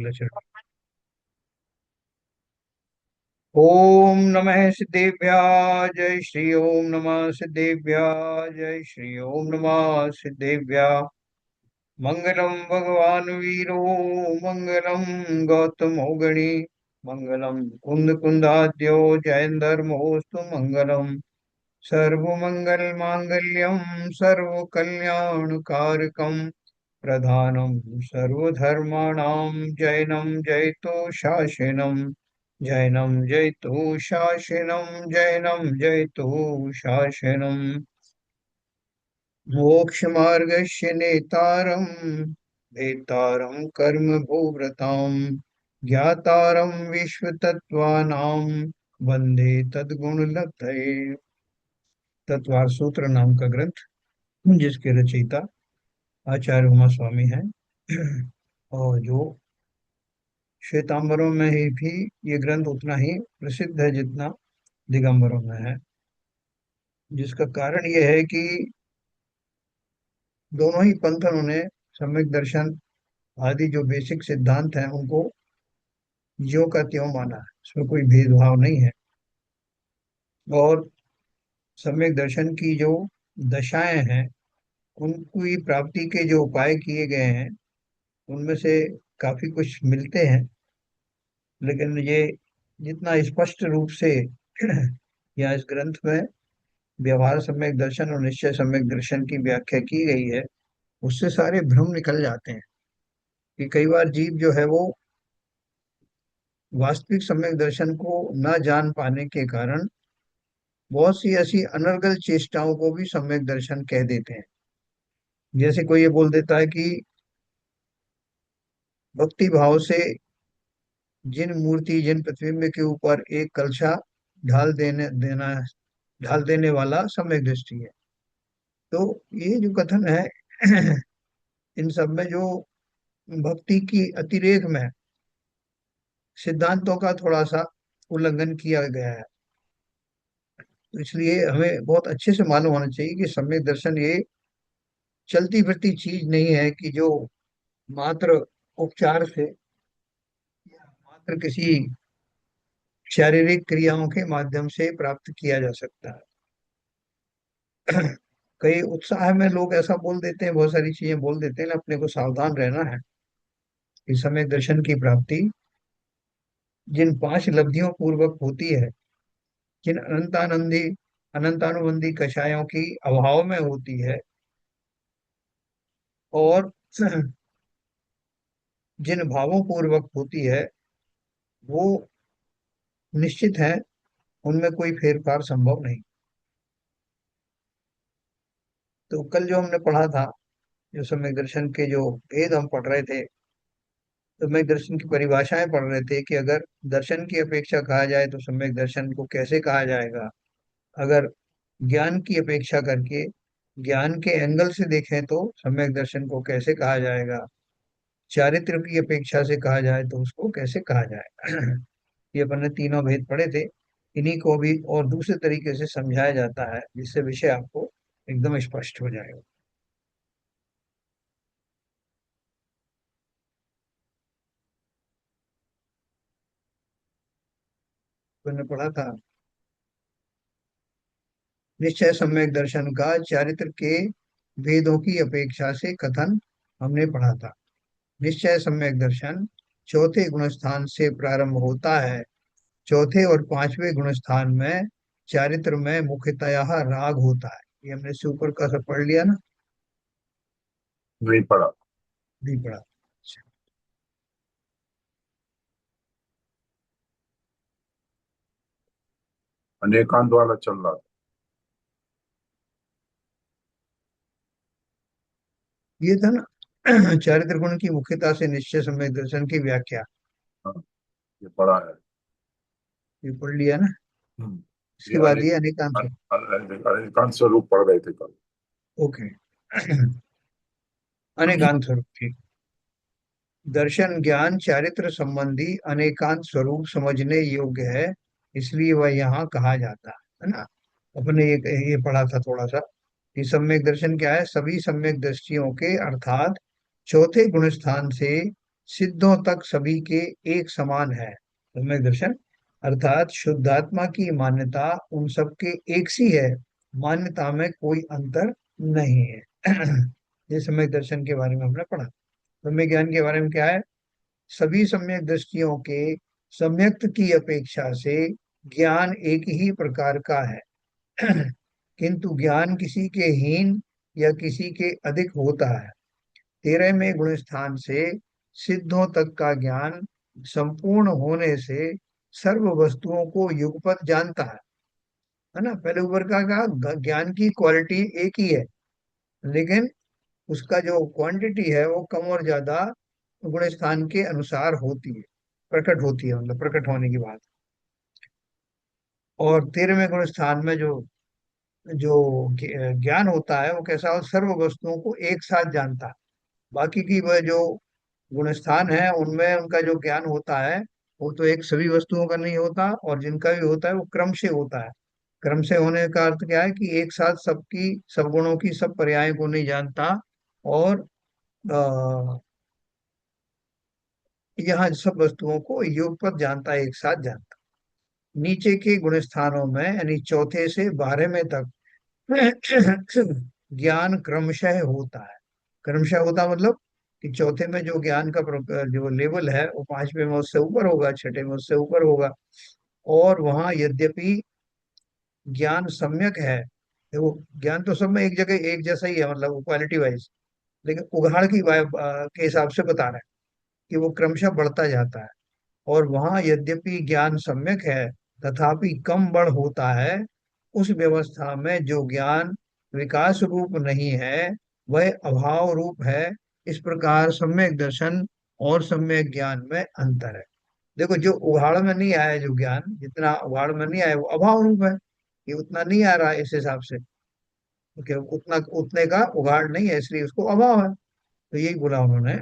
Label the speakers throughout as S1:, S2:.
S1: मंगलाचरण। ओम नमः सिद्धेभ्या। जय श्री ओम नमः सिद्धेभ्या। जय श्री ओम नमः सिद्धेभ्या। मंगलम भगवान वीरो मंगलम गौतमो गणी मंगलम कुंद कुंदाद्यो जयंधर्मोस्तु मंगलम सर्वमंगल मांगल्यम सर्वकल्याणकारकम प्रधानम सर्वधर्माणां जैनं जयतु शासनम जैनं जयतु शासनम जैनं जयतु शासनम मोक्षमार्गस्य नेतारं भेतारं कर्म भूव्रतां ज्ञातारं विश्वतत्त्वानां वंदे तद्गुणलब्धये। तत्वार सूत्र नाम का ग्रंथ, जिसके रचयिता आचार्य उमा स्वामी हैं और जो श्वेतांबरों में ही भी ये ग्रंथ उतना ही प्रसिद्ध है जितना दिगंबरों में है। जिसका कारण ये है कि दोनों ही पंथों ने सम्यक दर्शन आदि जो बेसिक सिद्धांत हैं उनको ज्यों का त्यों माना है, इसमें कोई भेदभाव नहीं है। और सम्यक दर्शन की जो दशाएं हैं, उनकी प्राप्ति के जो उपाय किए गए हैं, उनमें से काफी कुछ मिलते हैं। लेकिन ये जितना स्पष्ट रूप से या इस ग्रंथ में व्यवहार सम्यक दर्शन और निश्चय सम्यक दर्शन की व्याख्या की गई है, उससे सारे भ्रम निकल जाते हैं। कि कई बार जीव जो है वो वास्तविक सम्यक दर्शन को न जान पाने के कारण बहुत सी ऐसी अनर्गल चेष्टाओं को भी सम्यक दर्शन कह देते हैं। जैसे कोई ये बोल देता है कि भक्ति भाव से जिन प्रतिबिंब के ऊपर एक कलशा ढाल देने देना ढाल देने वाला सम्यक दृष्टि है। तो ये जो कथन है इन सब में जो भक्ति की अतिरेक में सिद्धांतों का थोड़ा सा उल्लंघन किया गया है। तो इसलिए हमें बहुत अच्छे से मालूम होना चाहिए कि सम्यक दर्शन ये चलती फिरती चीज नहीं है कि जो मात्र उपचार से या मात्र किसी शारीरिक क्रियाओं के माध्यम से प्राप्त किया जा सकता है। कई उत्साह में लोग ऐसा बोल देते हैं, बहुत सारी चीजें बोल देते हैं, अपने को सावधान रहना है। इस समय दर्शन की प्राप्ति जिन 5 लब्धियों पूर्वक होती है, जिन अनंतानुबंधी कषायों की अभाव में होती है, और जिन भावों पूर्वक होती है, वो निश्चित है, उनमें कोई फेरफार संभव नहीं। तो कल जो हमने पढ़ा था, जो सम्यक दर्शन के जो भेद हम पढ़ रहे थे, तो सम्यक दर्शन की परिभाषाएं पढ़ रहे थे कि अगर दर्शन की अपेक्षा कहा जाए तो सम्यक दर्शन को कैसे कहा जाएगा। अगर ज्ञान की अपेक्षा करके ज्ञान के एंगल से देखें तो सम्यक दर्शन को कैसे कहा जाएगा। चारित्र की अपेक्षा से कहा जाए तो उसको कैसे कहा जाए। ये अपन ने तीनों भेद पढ़े थे। इन्हीं को भी और दूसरे तरीके से समझाया जाता है, जिससे विषय आपको एकदम स्पष्ट हो जाएगा। तो मैंने पढ़ा था निश्चय सम्यक दर्शन का चारित्र के भेदों की अपेक्षा से कथन हमने पढ़ा था। निश्चय सम्यक दर्शन चौथे गुणस्थान से प्रारंभ होता है। चौथे और पांचवें गुणस्थान में चारित्र में मुख्यतः राग होता है। ये हमने इससे ऊपर का सब पढ़ लिया ना।
S2: नहीं पढ़ा।
S1: नहीं पढ़ा। अच्छा।
S2: अनेकांत वाला चल रहा था।
S1: ये था ना चारित्र गुण की मुख्यता से निश्चय सम्यक दर्शन की व्याख्या।
S2: हाँ, ये पढ़ा है।
S1: ये पढ़ लिया ना।
S2: हम्म। ये
S1: इसके बाद ये अनेकांत है।
S2: अनेकांत स्वरूप पढ़ रहे थे कल।
S1: ओके। अनेकांत स्वरूप ठीक। दर्शन ज्ञान चारित्र संबंधी अनेकांत स्वरूप समझने योग्य है, इसलिए वह यहाँ कहा जाता है ना। अपने ये पढ़ा था थोड़ा सा कि सम्यक दर्शन क्या है। सभी सम्यक दृष्टियों के अर्थात चौथे गुण स्थान से सिद्धों तक सभी के एक समान है। सम्यक दर्शन अर्थात शुद्धात्मा की मान्यता उन सबके एक सी है, मान्यता में कोई अंतर नहीं है। ये सम्यक दर्शन के बारे में हमने पढ़ा। सम्यक ज्ञान के बारे में क्या है? सभी सम्यक दृष्टियों के सम्यक्त की अपेक्षा से ज्ञान एक ही प्रकार का है। किंतु ज्ञान किसी के हीन या किसी के अधिक होता है। 13वें गुण स्थान से सिद्धों तक का ज्ञान संपूर्ण होने से सर्व वस्तुओं को युगपत जानता है ना। पहले ऊपर का कहा ज्ञान की क्वालिटी एक ही है, लेकिन उसका जो क्वांटिटी है वो कम और ज्यादा गुण स्थान के अनुसार होती है, प्रकट होती है, मतलब प्रकट होने की बात। और 13वें गुण स्थान में जो जो ज्ञान होता है वो कैसा हो, सर्व वस्तुओं को एक साथ जानता है। बाकी की वह जो गुण स्थान है उनमें उनका जो ज्ञान होता है वो तो एक सभी वस्तुओं का नहीं होता, और जिनका भी होता है वो क्रम से होता है। क्रम से होने का अर्थ क्या है कि एक साथ सबकी सब गुणों की सब पर्याय को नहीं जानता। और यहाँ सब वस्तुओं को युगपत जानता है, एक साथ जानता है। नीचे के गुण स्थानों में यानी चौथे से 12वें तक ज्ञान क्रमशः होता है। क्रमशः होता मतलब कि चौथे में जो ज्ञान का जो लेवल है वो 5वें में उससे ऊपर होगा, छठे में उससे ऊपर होगा। और वहाँ यद्यपि ज्ञान सम्यक है, देखो ज्ञान तो सब में एक जगह एक जैसा ही है, मतलब क्वालिटी वाइज, लेकिन उघाड़ की के हिसाब से बता रहे हैं कि वो क्रमशः बढ़ता जाता है। और वहाँ यद्यपि ज्ञान सम्यक है तथापि कम बढ़ होता है। उस व्यवस्था में जो ज्ञान विकास रूप नहीं है वह अभाव रूप है। इस प्रकार सम्यक दर्शन और सम्यक ज्ञान में अंतर है। देखो जो उघाड़ में नहीं आया, जो ज्ञान जितना उघाड़ में नहीं आया वो अभाव रूप है। ये उतना नहीं आ रहा है इस हिसाब से, क्योंकि उतना उतने का उघाड़ नहीं है इसलिए उसको अभाव है। तो यही बोला उन्होंने,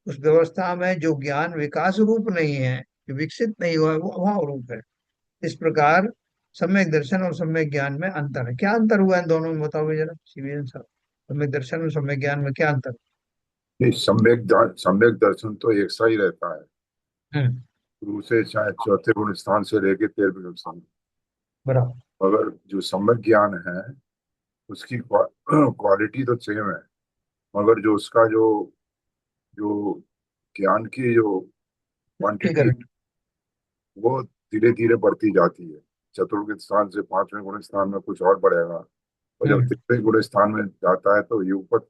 S1: उस व्यवस्था में जो ज्ञान विकास रूप नहीं है, जो विकसित नहीं हुआ है, वो अभाव रूप है। इस प्रकार सम्यक दर्शन और सम्यक ज्ञान में अंतर है। क्या अंतर हुआ इन दोनों में बताओ भाई जरा सीबीएन साहब, सम्यक दर्शन और सम्यक ज्ञान में क्या अंतर?
S2: नहीं, सम्यक दर्शन तो एक सा ही रहता है,
S1: हम्म।
S2: शुरू से चाहे चौथे गुण स्थान से लेके 13वें गुण स्थान।
S1: बराबर।
S2: मगर जो सम्यक ज्ञान है उसकी क्वालिटी तो सेम है, मगर जो उसका जो जो ज्ञान की जो क्वांटिटी
S1: ठीक।
S2: वो धीरे धीरे बढ़ती जाती है। चतुर्थ स्थान से 5वें गुण स्थान में कुछ और बढ़ेगा, और जब
S1: हम्म।
S2: 13वें गुण स्थान में जाता है तो युगपत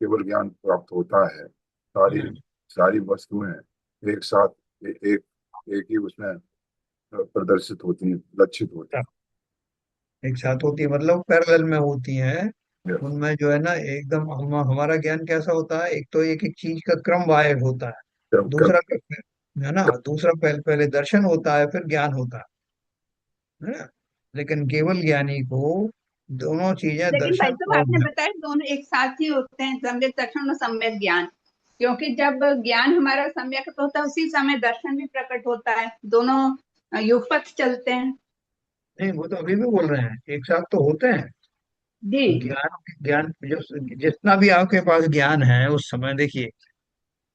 S2: केवल ज्ञान प्राप्त होता है। सारी
S1: हम्म।
S2: सारी वस्तुएं एक साथ एक एक ही उसमें प्रदर्शित होती हैं, लक्षित होती
S1: एक साथ होती है मतलब पैरेलल में होती हैं।
S2: हैं।
S1: उनमें जो है ना एकदम हमारा ज्ञान कैसा होता है, एक तो एक एक चीज का क्रम वार होता है।
S2: जब
S1: दूसरा है ना, दूसरा पहले दर्शन होता है फिर ज्ञान होता है ना। लेकिन केवल ज्ञानी को दोनों चीजें
S3: लेकिन भाई
S1: दर्शन
S3: साहब
S1: और
S3: आपने बताया दोनों एक साथ ही होते हैं, सम्यक दर्शन और सम्यक ज्ञान। क्योंकि जब ज्ञान हमारा सम्यक होता है उसी समय दर्शन भी प्रकट होता है, दोनों युगपथ चलते हैं।
S1: नहीं, वो तो अभी भी बोल रहे हैं एक साथ तो होते हैं।
S3: जी।
S1: ज्ञान ज्ञान जो जितना भी आपके पास ज्ञान है उस समय देखिए,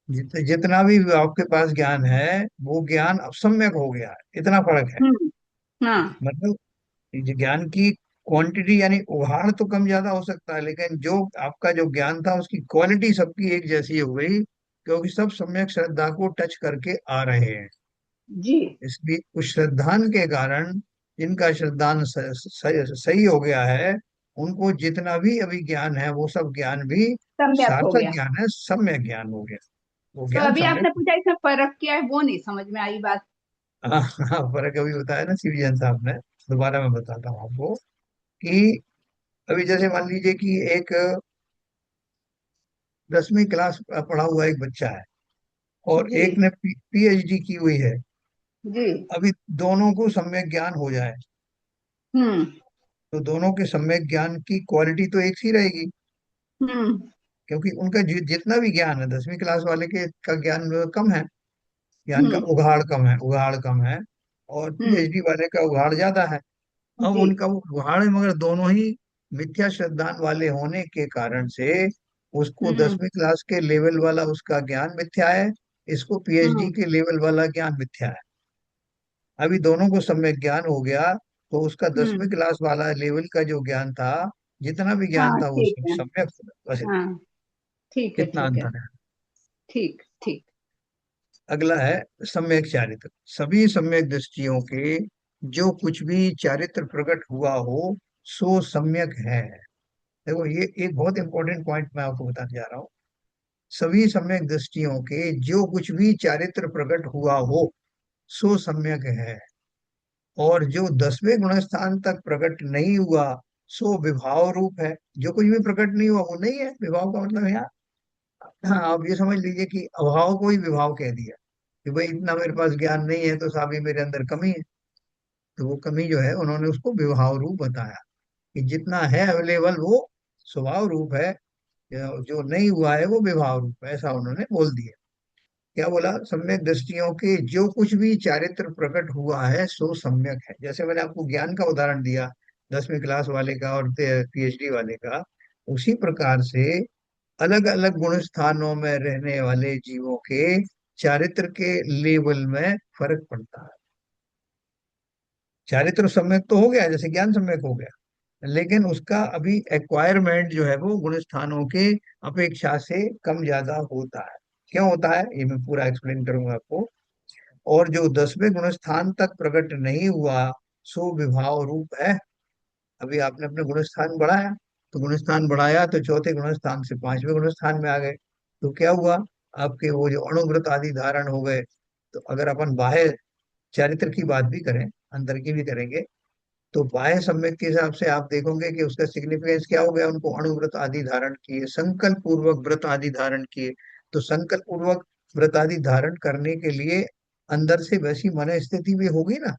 S1: जितना भी आपके पास ज्ञान है वो ज्ञान अब सम्यक हो गया है, इतना फर्क है।
S3: हम्म। हाँ।
S1: मतलब ये ज्ञान की क्वांटिटी यानी उभार तो कम ज्यादा हो सकता है, लेकिन जो आपका जो ज्ञान था उसकी क्वालिटी सबकी एक जैसी हो गई, क्योंकि सब सम्यक श्रद्धा को टच करके आ रहे हैं।
S3: जी।
S1: इसलिए उस श्रद्धान के कारण जिनका श्रद्धान सही हो गया है उनको जितना भी अभी ज्ञान है वो सब ज्ञान भी
S3: सम्यक हो
S1: सार्थक
S3: गया।
S1: ज्ञान है, सम्यक ज्ञान हो गया। वो
S3: तो
S1: ज्ञान
S3: अभी
S1: सम्यक।
S3: आपने पूछा इसमें फर्क क्या है, वो नहीं समझ में आई बात।
S1: हाँ हाँ, फर्क अभी बताया ना सीबीएन साहब ने। दोबारा मैं बताता हूँ आपको कि अभी जैसे मान लीजिए कि एक 10वीं क्लास पढ़ा हुआ एक बच्चा है और
S3: जी।
S1: एक ने पीएचडी की हुई है।
S3: जी।
S1: अभी दोनों को सम्यक ज्ञान हो जाए
S3: हम्म।
S1: तो दोनों के सम्यक ज्ञान की क्वालिटी तो एक सी रहेगी,
S3: हम्म।
S1: क्योंकि उनका जितना भी ज्ञान है 10वीं क्लास वाले के का ज्ञान कम है, ज्ञान का
S3: हम्म।
S1: उघाड़ कम है, उघाड़ कम है। और
S3: हम्म।
S1: पीएचडी वाले का उघाड़ ज्यादा है। अब
S3: जी।
S1: उनका वो उघाड़ है, मगर दोनों ही मिथ्या श्रद्धान वाले होने के कारण से उसको
S3: हम्म।
S1: 10वीं क्लास के लेवल वाला उसका ज्ञान मिथ्या है, इसको पीएचडी
S3: हम्म।
S1: के लेवल वाला ज्ञान मिथ्या है। अभी दोनों को सम्यक ज्ञान हो गया, तो उसका
S3: हम्म।
S1: 10वीं क्लास वाला लेवल का जो ज्ञान था, जितना भी ज्ञान
S3: हाँ
S1: था वो
S3: ठीक
S1: सब
S3: है।
S1: सम्यक होगा। बस
S3: हाँ ठीक है
S1: कितना
S3: ठीक है।
S1: अंतर है।
S3: ठीक ठीक।
S1: अगला है सम्यक चारित्र। सभी सम्यक दृष्टियों के जो कुछ भी चारित्र प्रकट हुआ हो सो सम्यक है। देखो ये एक बहुत इंपॉर्टेंट पॉइंट मैं आपको बताने जा रहा हूँ। सभी सम्यक दृष्टियों के जो कुछ भी चारित्र प्रकट हुआ हो सो सम्यक है। और जो 10वें गुणस्थान तक प्रकट नहीं हुआ सो विभाव रूप है। जो कुछ भी प्रकट नहीं हुआ वो नहीं है। विभाव का मतलब है यहाँ, हाँ आप ये समझ लीजिए कि अभाव को ही विभाव कह दिया, कि भाई इतना मेरे पास ज्ञान नहीं है तो साबी मेरे अंदर कमी है। तो वो कमी जो है उन्होंने उसको विभाव रूप बताया, कि जितना है अवेलेबल वो स्वभाव रूप है, जो नहीं हुआ है वो विभाव रूप है, ऐसा उन्होंने बोल दिया। क्या बोला? सम्यक दृष्टियों के जो कुछ भी चारित्र प्रकट हुआ है सो सम्यक है। जैसे मैंने आपको ज्ञान का उदाहरण दिया 10वीं क्लास वाले का और पीएचडी वाले का, उसी प्रकार से अलग अलग गुण स्थानों में रहने वाले जीवों के चारित्र के लेवल में फर्क पड़ता है। चारित्र सम्यक तो हो गया, जैसे ज्ञान सम्यक हो गया, लेकिन उसका अभी एक्वायरमेंट जो है वो गुण स्थानों के अपेक्षा से कम ज्यादा होता है। क्यों होता है ये मैं पूरा एक्सप्लेन करूंगा आपको। और जो 10वें गुण स्थान तक प्रकट नहीं हुआ सो विभाव रूप है। अभी आपने अपने गुण स्थान बढ़ाया, तो गुण स्थान बढ़ाया तो चौथे गुण स्थान से 5वें गुण स्थान में आ गए, तो क्या हुआ? आपके वो जो अणुव्रत आदि धारण हो गए। तो अगर अपन बाह्य चारित्र की बात भी करें, अंदर की भी करेंगे, तो बाह्य सम्यक के हिसाब से आप देखोगे कि उसका सिग्निफिकेंस क्या हो गया? उनको अणुव्रत आदि धारण किए, संकल्प पूर्वक व्रत आदि धारण किए। तो संकल्प पूर्वक व्रत आदि धारण करने के लिए अंदर से वैसी मन स्थिति भी होगी ना।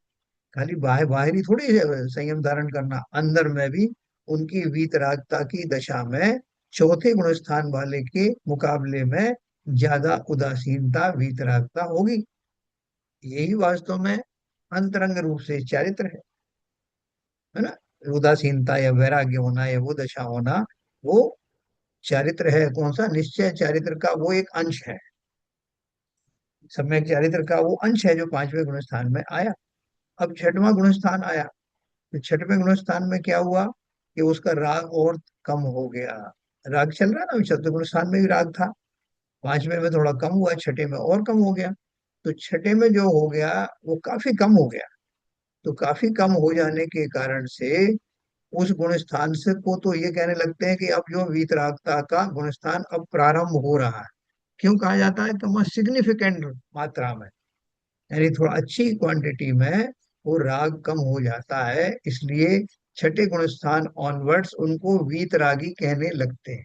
S1: खाली बाहरी थोड़ी है संयम धारण करना, अंदर में भी उनकी वीतरागता की दशा में चौथे गुण स्थान वाले के मुकाबले में ज्यादा उदासीनता वीतरागता होगी। यही वास्तव में अंतरंग रूप से चारित्र है ना। उदासीनता या वैराग्य होना या वो दशा होना, वो चारित्र है। कौन सा? निश्चय चारित्र का वो एक अंश है। सम्यक चारित्र का वो अंश है जो 5वें गुण स्थान में आया। अब 6वां गुण स्थान आया, तो 6वें गुण स्थान में क्या हुआ? कि उसका राग और कम हो गया। राग चल रहा ना, 6वें गुण स्थान में भी राग था, 5वें में थोड़ा कम हुआ, छठे में और कम हो गया। तो छठे में जो हो गया वो काफी कम हो गया। तो काफी कम हो जाने के कारण से उस गुण स्थान से को तो ये कहने लगते हैं कि अब जो वीतरागता का गुण स्थान अब प्रारंभ हो रहा है। क्यों कहा जाता है? तो सिग्निफिकेंट मात्रा में, यानी थोड़ा अच्छी क्वांटिटी में वो राग कम हो जाता है, इसलिए छठे गुण स्थान ऑनवर्ड्स उनको वीतरागी कहने लगते हैं।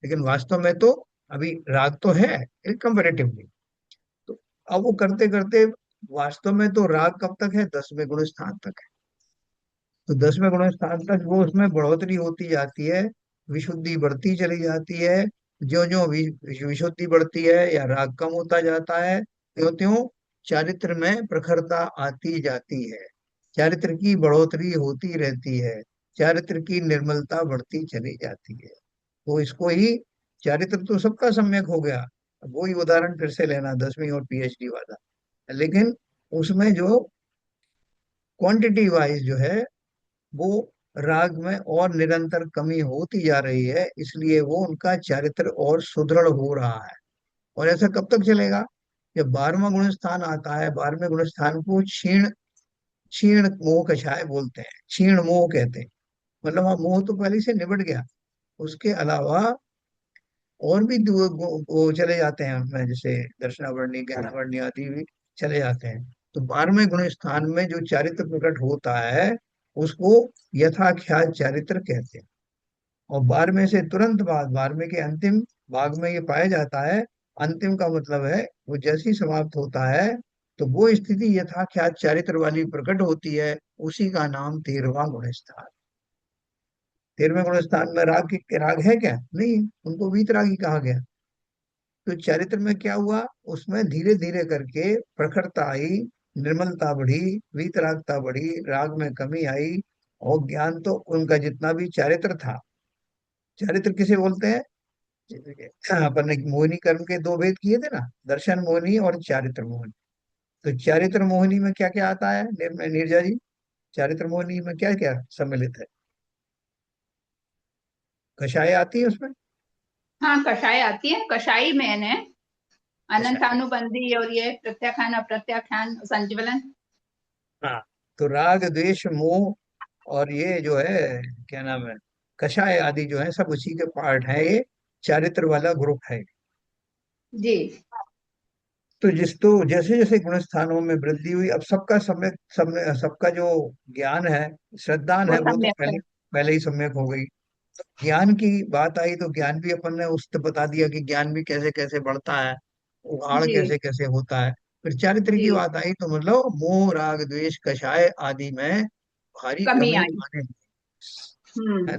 S1: लेकिन वास्तव में तो अभी राग तो है कंपेरेटिवली। तो अब वो करते करते वास्तव में तो राग कब तक है? 10वें गुण स्थान तक है। तो 10वें गुण स्थान तक वो उसमें बढ़ोतरी होती जाती है, विशुद्धि बढ़ती चली जाती है। ज्यो ज्यो विशुद्धि बढ़ती है या राग कम होता जाता है, त्यों त्यों चारित्र में प्रखरता आती जाती है। चारित्र की बढ़ोतरी होती रहती है, चारित्र की निर्मलता बढ़ती चली जाती है। तो इसको ही, चारित्र तो सबका सम्यक हो गया। अब वही उदाहरण फिर से लेना 10वीं और पीएचडी वाला, लेकिन उसमें जो क्वांटिटी वाइज जो है वो राग में और निरंतर कमी होती जा रही है, इसलिए वो उनका चारित्र और सुदृढ़ हो रहा है। और ऐसा कब तक चलेगा? जब 12वां गुण स्थान आता है। 12वें गुण स्थान को क्षीण क्षीण मोह कषाय बोलते हैं, क्षीण मोह कहते हैं। मतलब वहाँ मोह तो पहले से निबट गया, उसके अलावा और भी वो चले जाते हैं उनमें, जैसे दर्शनावरणी ज्ञानावरणी आदि भी चले जाते हैं। तो 12वें गुण स्थान में जो चारित्र प्रकट होता है उसको यथाख्यात चारित्र कहते हैं। और 12वें से तुरंत बाद 12वें के अंतिम भाग में ये पाया जाता है। अंतिम का मतलब है वो जैसे ही समाप्त होता है तो वो स्थिति यथाख्यात चारित्र वाली प्रकट होती है, उसी का नाम 13वां गुण स्थान। 13वें गुण स्थान में राग है क्या? नहीं, उनको वीतरागी कहा गया। तो चरित्र में क्या हुआ? उसमें धीरे धीरे करके प्रखरता आई, निर्मलता बढ़ी, वीतरागता बढ़ी, राग में कमी आई। और ज्ञान तो उनका जितना भी चारित्र था, चारित्र किसे बोलते हैं? अपन ने मोहिनी कर्म के दो भेद किए थे ना, दर्शन मोहिनी और चारित्र मोहिनी। तो चारित्र मोहिनी में क्या क्या आता है नीरजा जी? चारित्र मोहिनी में क्या क्या सम्मिलित है? कषाय आती है उसमें?
S3: हाँ, कषाय आती है, कषाई मेन है। अनंत
S1: कषाय।
S3: अनुबंधी और ये प्रत्याख्यान अप्रत्याख्यान संजीवलन।
S1: हाँ। तो राग द्वेष मोह और ये जो है, क्या नाम है, कषाय आदि जो है, सब उसी के पार्ट है। ये चारित्र वाला ग्रुप है।
S3: जी।
S1: तो जैसे जैसे गुण स्थानों में वृद्धि हुई, अब सबका सम्यक सबका जो ज्ञान है, श्रद्धान
S3: वो
S1: है, वो तो
S3: सम्यक है।
S1: पहले पहले ही सम्यक हो गई। ज्ञान की बात आई तो ज्ञान भी अपन ने उससे बता दिया कि ज्ञान भी कैसे कैसे बढ़ता है, उगाड़
S3: जी।
S1: कैसे कैसे होता है। फिर चारित्र की
S3: जी।
S1: बात आई तो मतलब मोह राग द्वेष कषाय आदि में भारी
S3: कमी
S1: कमी
S3: आई।
S1: आने लगी, है
S3: हम्म।
S1: ना?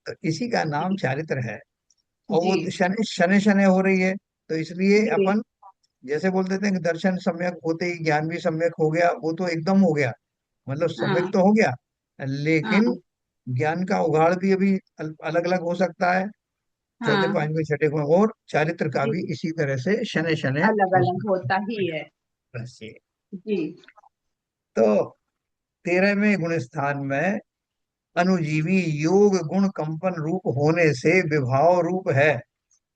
S1: तो इसी का नाम
S3: जी।
S1: चारित्र है। और
S3: जी।
S1: वो शनि शनि शनि हो रही है, तो इसलिए
S3: जी।
S1: अपन जैसे बोल देते हैं कि दर्शन सम्यक होते ही ज्ञान भी सम्यक हो गया, वो तो एकदम हो गया, मतलब सम्यक
S3: हाँ।
S1: तो हो गया, लेकिन
S3: हाँ।
S1: ज्ञान का उगाड़ भी अभी अलग अलग हो सकता है, चौथे
S3: हाँ।
S1: पांचवें छठे को। और चारित्र का भी
S3: जी।
S1: इसी तरह से शनै शनै
S3: अलग
S1: हो
S3: अलग
S1: सकता
S3: होता ही है।
S1: है। बस ये।
S3: जी।
S1: तो 13वें गुण स्थान में अनुजीवी योग गुण कंपन रूप होने से विभाव रूप है,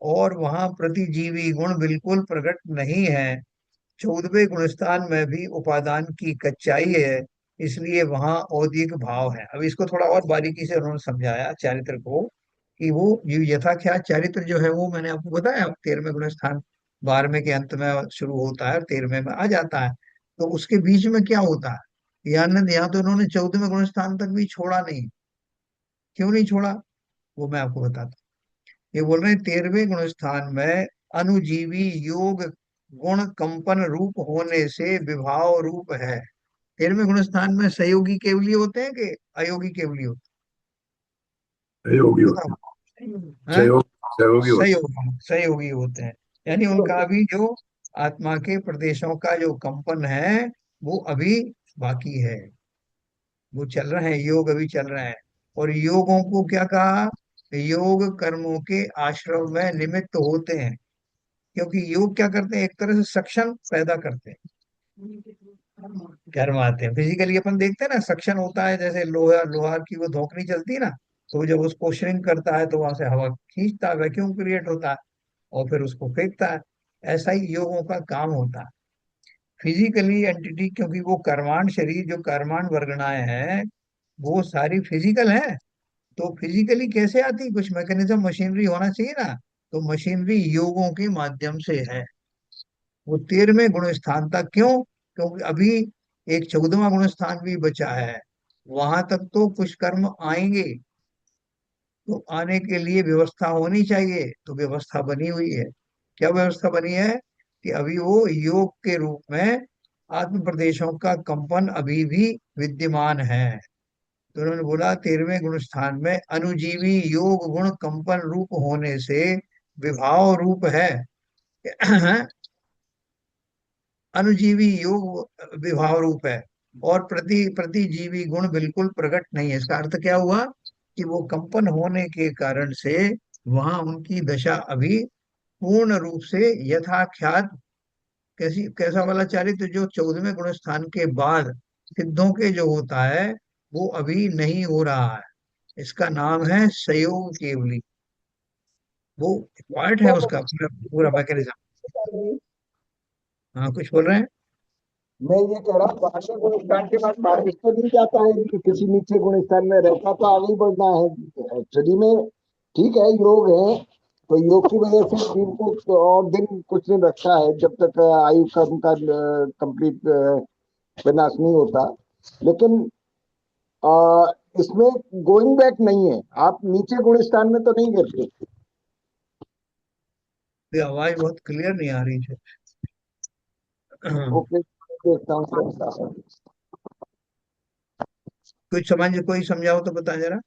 S1: और वहां प्रतिजीवी गुण बिल्कुल प्रकट नहीं है। 14वें गुण स्थान में भी उपादान की कच्चाई है, इसलिए वहां औदिक भाव है। अब इसको थोड़ा और बारीकी से उन्होंने समझाया चारित्र को, कि वो यथाख्यात चारित्र जो है, वो मैंने आपको बताया 13वें गुण स्थान 12वें के अंत में शुरू होता है और 13वें में आ जाता है। तो उसके बीच में क्या होता है, यहाँ तो उन्होंने 14वें गुण स्थान तक भी छोड़ा नहीं। क्यों नहीं छोड़ा, वो मैं आपको बताता हूँ। ये बोल रहे हैं 13वें गुण स्थान में अनुजीवी योग गुण कंपन रूप होने से विभाव रूप है। 13वें गुण स्थान में सहयोगी केवली होते हैं कि अयोगी केवली होते
S2: सहयोगी
S1: हैं,
S2: होते
S1: बताओ?
S2: हैं।
S1: हैं?
S2: सहयोग सहयोगी होते
S1: सहयोगी सहयोगी होते हैं। यानी उनका अभी जो आत्मा के प्रदेशों का जो कंपन है, वो अभी बाकी है, वो चल रहे हैं, योग अभी चल रहे हैं। और योगों को क्या कहा? योग कर्मों के आश्रम में निमित्त होते हैं, क्योंकि योग क्या करते हैं, एक तरह से सक्शन पैदा करते हैं, कर्म आते हैं। फिजिकली अपन देखते हैं ना, सक्शन होता है, जैसे लोहा लोहार की वो धोखनी चलती है ना, तो जब उसको श्रिंक करता है तो वहां से हवा खींचता है, वैक्यूम क्रिएट होता है, और फिर उसको फेंकता है। ऐसा ही योगों का काम होता है। फिजिकली एंटिटी, क्योंकि वो कर्मांड शरीर, जो कर्मांड वर्गणाएं हैं, वो सारी फिजिकल है। तो फिजिकली कैसे आती, कुछ मैकेनिज्म मशीनरी होना चाहिए ना, तो मशीनरी योगों के माध्यम से है। वो 13वें गुण स्थान तक क्यों? क्योंकि अभी एक 14वां गुण स्थान भी बचा है, वहां तक तो कुछ कर्म आएंगे। तो आने के लिए व्यवस्था होनी चाहिए, तो व्यवस्था बनी हुई है। क्या व्यवस्था बनी है? कि अभी वो योग के रूप में आत्म प्रदेशों का कंपन अभी भी विद्यमान है। तो उन्होंने बोला 13वें गुण स्थान में अनुजीवी योग गुण कंपन रूप होने से विभाव रूप है। अनुजीवी योग विभाव रूप है, और प्रतिजीवी गुण बिल्कुल प्रकट नहीं है। इसका अर्थ क्या हुआ? कि वो कंपन होने के कारण से वहां उनकी दशा अभी पूर्ण रूप से यथाख्यात, कैसा वाला चारित्र जो 14वें गुण स्थान के बाद सिद्धों के जो होता है, वो अभी नहीं हो रहा है। इसका नाम है संयोग केवली। वो पार्ट है उसका पूरा पूरा मैकेनिज्म। हाँ, कुछ बोल रहे हैं?
S4: मैं ये कह रहा हूँ, बारहवें गुण स्थान के बाद 12वें तो नहीं जाता है कि किसी नीचे गुण स्थान में रहता, तो आगे ही बढ़ना है एक्चुअली में। ठीक है, योग है, तो योग की वजह से दिन को तो और दिन कुछ दिन रखा है, जब तक आयु कर्म का कंप्लीट विनाश नहीं होता। लेकिन इसमें गोइंग बैक नहीं है, आप नीचे गुण स्थान में तो नहीं गिरते।
S1: ये आवाज बहुत क्लियर नहीं आ रही है।
S4: ओके, देखता हूँ कैसा है।
S1: कोई समझाओ तो बता जरा।
S2: हैं।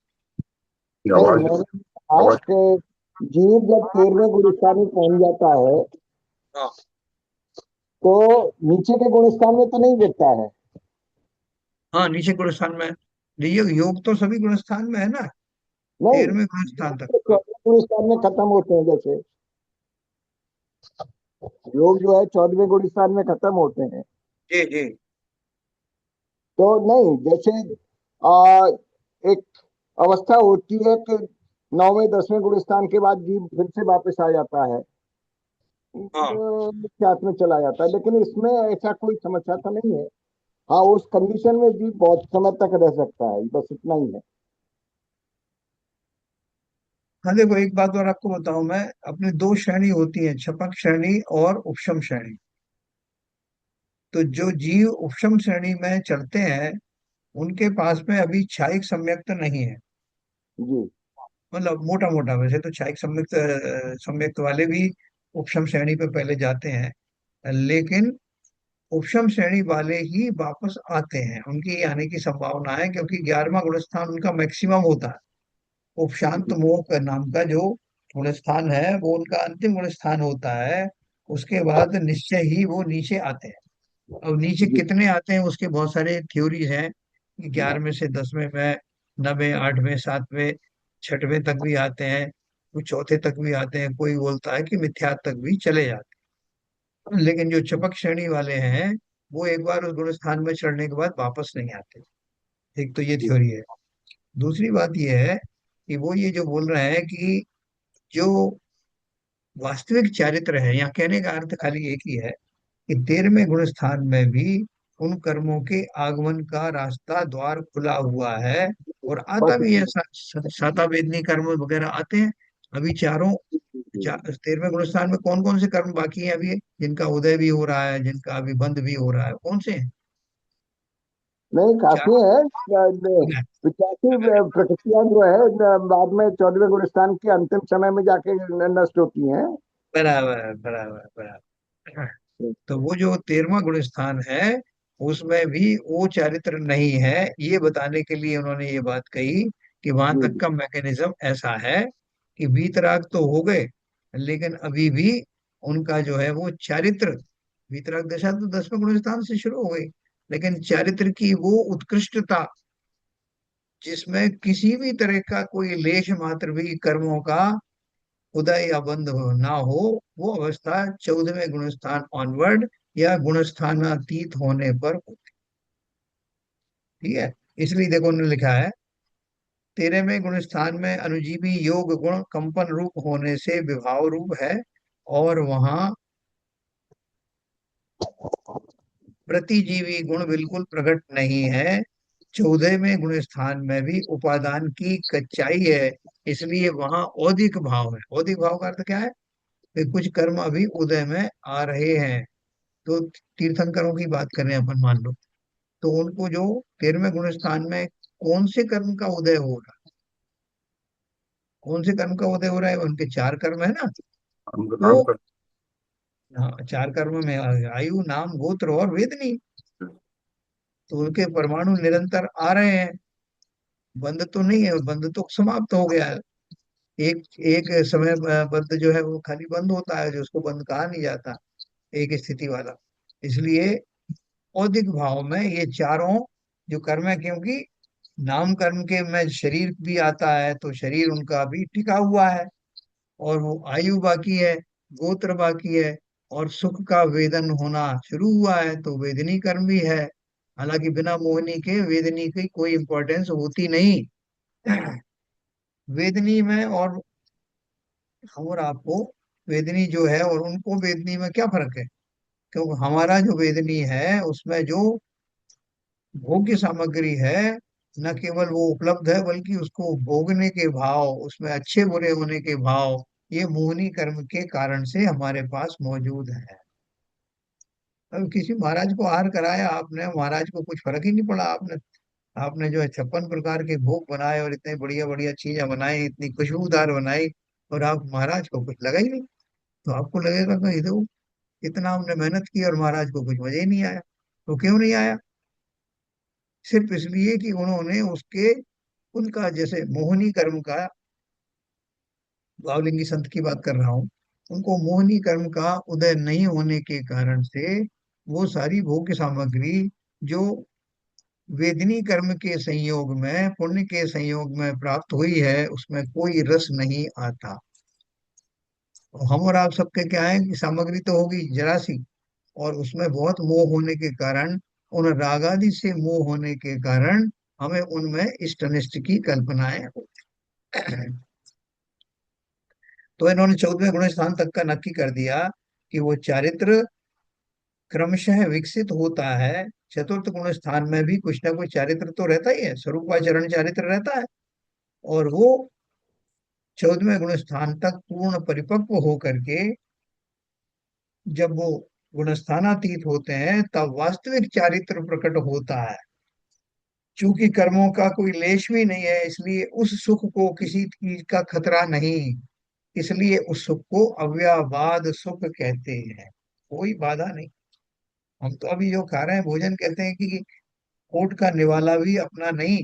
S4: नहीं,
S2: आवाज
S4: मैंने कहा
S2: आवाज
S4: कि जीव जब 13वें गुण स्थान में पहुंच जाता है,
S1: हाँ।
S4: तो नीचे के गुण स्थान में तो नहीं गिरता है।
S1: हाँ, नीचे गुण स्थान में। योग तो सभी गुण स्थान में है ना,
S4: नहीं,
S1: 13वें गुण स्थान तक। हाँ।
S4: 14वें गुण स्थान में खत्म होते हैं जैसे। योग जो है 14वें गुण स्थान में खत्म होते हैं।
S1: जी जी।
S4: तो नहीं, जैसे आ, एक अवस्था होती है कि 9वें 10वें गुण स्थान के बाद जीव फिर से वापस आ जाता है,
S1: हाँ
S4: ख्यात में चला जाता है, लेकिन इसमें ऐसा कोई समस्या तो नहीं है। हाँ, उस कंडीशन में जीव बहुत समय तक रह सकता है, बस इतना ही है।
S1: हाँ, देखो एक बात और आपको बताऊं मैं। अपनी दो श्रेणी होती है, छपक श्रेणी और उपशम श्रेणी। तो जो जीव उपशम श्रेणी में चलते हैं उनके पास में अभी क्षायिक सम्यक्त नहीं है।
S4: जी
S1: मतलब मोटा मोटा, वैसे तो क्षायिक सम्यक्त सम्यक्त वाले भी उपशम श्रेणी पे पहले जाते हैं, लेकिन उपशम श्रेणी वाले ही वापस आते हैं, उनकी आने की संभावना है, क्योंकि 11वां गुण स्थान उनका मैक्सिमम होता है। उपशांत
S4: जी
S1: मोह का नाम का जो गुण स्थान है वो उनका अंतिम गुण स्थान होता है। उसके बाद निश्चय ही वो नीचे आते हैं। अब नीचे
S4: जी
S1: कितने आते हैं उसके बहुत सारे थ्योरीज हैं, कि 11वें से 10वें में, 9वें 8वें 7वें 6वें तक भी आते हैं, कुछ चौथे तक भी आते हैं, कोई बोलता है कि मिथ्या तक भी चले जाते हैं। लेकिन जो चपक श्रेणी वाले हैं वो एक बार उस गुण स्थान में चढ़ने के बाद वापस नहीं आते। एक तो ये
S4: जी
S1: थ्योरी है। दूसरी बात ये है कि वो ये जो बोल रहे हैं कि जो वास्तविक चारित्र है, यहाँ कहने का अर्थ खाली एक ही है कि 13वें गुण स्थान में भी उन कर्मों के आगमन का रास्ता द्वार खुला हुआ है। और आता
S4: बस
S1: भी है, साता वेदनी कर्म वगैरह आते हैं। अभी चारों
S4: जी।
S1: 13वें गुण स्थान में कौन कौन से कर्म बाकी हैं अभी, जिनका उदय भी हो रहा है, जिनका अभी बंद भी हो रहा है, कौन से हैं?
S4: नहीं, काफी
S1: चारों।
S4: है। 85 प्रकृतियां जो है बाद में 14वें गुण स्थान के अंतिम समय में जाके नष्ट होती हैं।
S1: बराबर बराबर बराबर। तो वो जो 13वां गुण स्थान है उसमें भी वो चारित्र नहीं है, ये बताने के लिए उन्होंने ये बात कही कि वहां
S4: जी
S1: तक का मैकेनिज्म ऐसा है कि वीतराग तो हो गए, लेकिन अभी भी उनका जो है वो चारित्र, वीतराग दशा तो 10वें गुण स्थान से शुरू हो गई, लेकिन चारित्र की वो उत्कृष्टता जिसमें किसी भी तरह का कोई लेश मात्र भी कर्मों का उदय या बंद ना हो, वो अवस्था 14वें गुण स्थान ऑनवर्ड या गुण स्थानातीत होने पर होती। ठीक है। इसलिए देखो उन्होंने लिखा है, 13वें गुण स्थान में अनुजीवी योग गुण कंपन रूप होने से विभाव रूप है, और वहां प्रतिजीवी गुण बिल्कुल प्रकट नहीं है। 14वें गुण स्थान में भी उपादान की कच्चाई है, इसलिए वहां औदिक भाव है। औदिक भाव का अर्थ क्या है? कि कुछ कर्म अभी उदय में आ रहे हैं। तो तीर्थंकरों की बात करें अपन, मान लो, तो उनको जो 13वें गुण स्थान में कौन से कर्म का उदय हो रहा है, कौन से कर्म का उदय हो रहा है? उनके चार कर्म है ना।
S2: हम तो काम
S1: वो,
S2: करते
S1: हाँ, चार कर्म में आयु नाम गोत्र और वेदनी।
S2: हैं।
S1: तो उनके परमाणु निरंतर आ रहे हैं, बंद तो नहीं है, बंद तो समाप्त हो गया है। एक एक समय बंद जो है वो खाली बंद होता है, जो उसको बंद कहा नहीं जाता, एक स्थिति वाला। इसलिए औदिक भाव में ये चारों जो कर्म है, क्योंकि नाम कर्म के में शरीर भी आता है, तो शरीर उनका भी टिका हुआ है, और वो आयु बाकी है, गोत्र बाकी है, और सुख का वेदन होना शुरू हुआ है, तो वेदनी कर्म भी है। हालांकि बिना मोहनी के वेदनी की कोई इंपॉर्टेंस होती नहीं। वेदनी में और आपको, वेदनी जो है और उनको वेदनी में क्या फर्क है? क्योंकि हमारा जो वेदनी है उसमें जो भोग्य सामग्री है, न केवल वो उपलब्ध है बल्कि उसको भोगने के भाव, उसमें अच्छे बुरे होने के भाव, ये मोहनी कर्म के कारण से हमारे पास मौजूद है। अब किसी महाराज को आहार कराया आपने, महाराज को कुछ फर्क ही नहीं पड़ा। आपने आपने जो है 56 प्रकार के भोग बनाए और इतने बढ़िया बढ़िया चीजें बनाई, इतनी खुशबूदार बनाई, और आप महाराज को कुछ लगा ही नहीं। तो आपको लगेगा कि देखो इतना हमने मेहनत की और महाराज को कुछ मजा ही नहीं आया। तो क्यों नहीं आया? सिर्फ इसलिए कि उन्होंने उसके, उनका जैसे मोहनी कर्म का, बावलिंगी संत की बात कर रहा हूँ, उनको मोहनी कर्म का उदय नहीं होने के कारण से वो सारी भोग्य सामग्री जो वेदनी कर्म के संयोग में, पुण्य के संयोग में प्राप्त हुई है, उसमें कोई रस नहीं आता। हम और आप सबके क्या है कि सामग्री तो होगी जरा सी, और उसमें बहुत मोह होने के कारण, उन रागादि से मोह होने के कारण हमें उनमें इष्ट अनिष्ट की कल्पनाएं होती हैं। तो इन्होंने 14वें गुण स्थान तक का नक्की कर दिया कि वो चारित्र क्रमशः विकसित होता है। चतुर्थ गुण स्थान में भी कुछ ना कुछ चारित्र तो रहता ही है, स्वरूपाचरण चारित्र रहता है। और वो 14वें गुण स्थान तक पूर्ण परिपक्व होकर के जब वो गुणस्थानातीत होते हैं तब वास्तविक चारित्र प्रकट होता है। चूंकि कर्मों का कोई लेश भी नहीं है, इसलिए उस सुख को किसी चीज का खतरा नहीं, इसलिए उस सुख को अव्ययवाद सुख कहते हैं। कोई बाधा नहीं। हम तो अभी जो खा रहे हैं भोजन, कहते हैं कि होठ का निवाला भी अपना नहीं।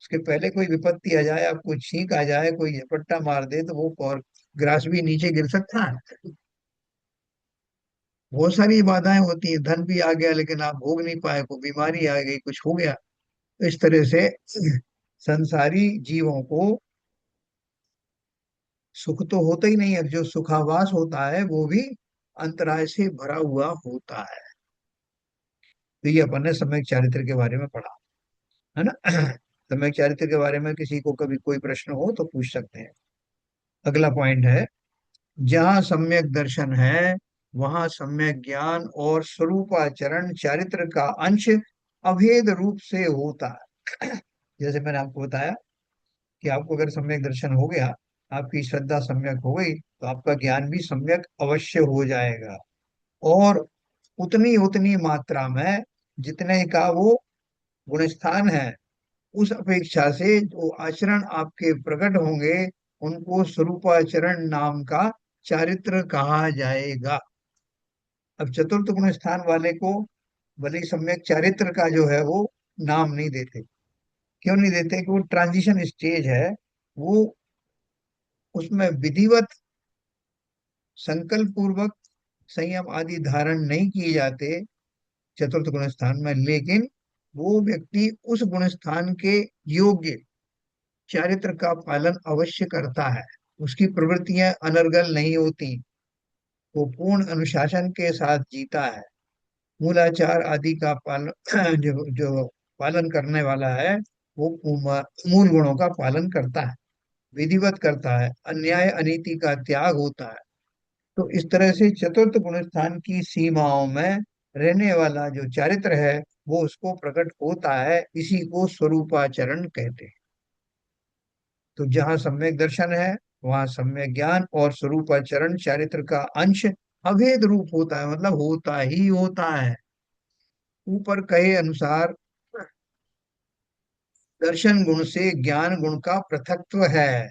S1: उसके पहले कोई विपत्ति आ जाए, आपको छींक आ जाए, कोई झपट्टा मार दे, तो वो और ग्रास भी नीचे गिर सकता है। बहुत सारी बाधाएं होती हैं, धन भी आ गया लेकिन आप भोग नहीं पाए, कोई बीमारी आ गई, कुछ हो गया। तो इस तरह से संसारी जीवों को सुख तो होता ही नहीं है, जो सुखावास होता है वो भी अंतराय से भरा हुआ होता है। तो ये अपन ने सम्यक चारित्र के बारे में पढ़ा, है ना। सम्यक चारित्र के बारे में किसी को कभी कोई प्रश्न हो तो पूछ सकते हैं। अगला पॉइंट है, जहाँ सम्यक दर्शन है वहां सम्यक ज्ञान और स्वरूपाचरण चारित्र का अंश अभेद रूप से होता है। जैसे मैंने आपको बताया कि आपको अगर सम्यक दर्शन हो गया, आपकी श्रद्धा सम्यक हो गई, तो आपका ज्ञान भी सम्यक अवश्य हो जाएगा। और उतनी उतनी मात्रा में जितने का वो गुणस्थान है, उस अपेक्षा से जो आचरण आपके प्रकट होंगे उनको स्वरूपाचरण नाम का चारित्र कहा जाएगा। अब चतुर्थ गुण स्थान वाले को भले ही सम्यक चारित्र का जो है वो नाम नहीं देते। क्यों नहीं देते? कि वो ट्रांजिशन स्टेज है, वो उसमें विधिवत संकल्प पूर्वक संयम आदि धारण नहीं किए जाते चतुर्थ गुण स्थान में। लेकिन वो व्यक्ति उस गुण स्थान के योग्य चारित्र का पालन अवश्य करता है। उसकी प्रवृत्तियां अनर्गल नहीं होती, वो पूर्ण अनुशासन के साथ जीता है। मूलाचार आदि का पालन जो जो पालन करने वाला है, वो मूल गुणों का पालन करता है, विधिवत करता है, अन्याय अनीति का त्याग होता है। तो इस तरह से चतुर्थ गुण स्थान की सीमाओं में रहने वाला जो चारित्र है वो उसको प्रकट होता है। इसी को स्वरूपाचरण कहते हैं। तो जहाँ सम्यक दर्शन है वहां सम्यक ज्ञान और स्वरूपाचरण चारित्र का अंश अभेद रूप होता है, मतलब होता ही होता है। ऊपर कहे अनुसार दर्शन गुण से ज्ञान गुण का पृथकत्व है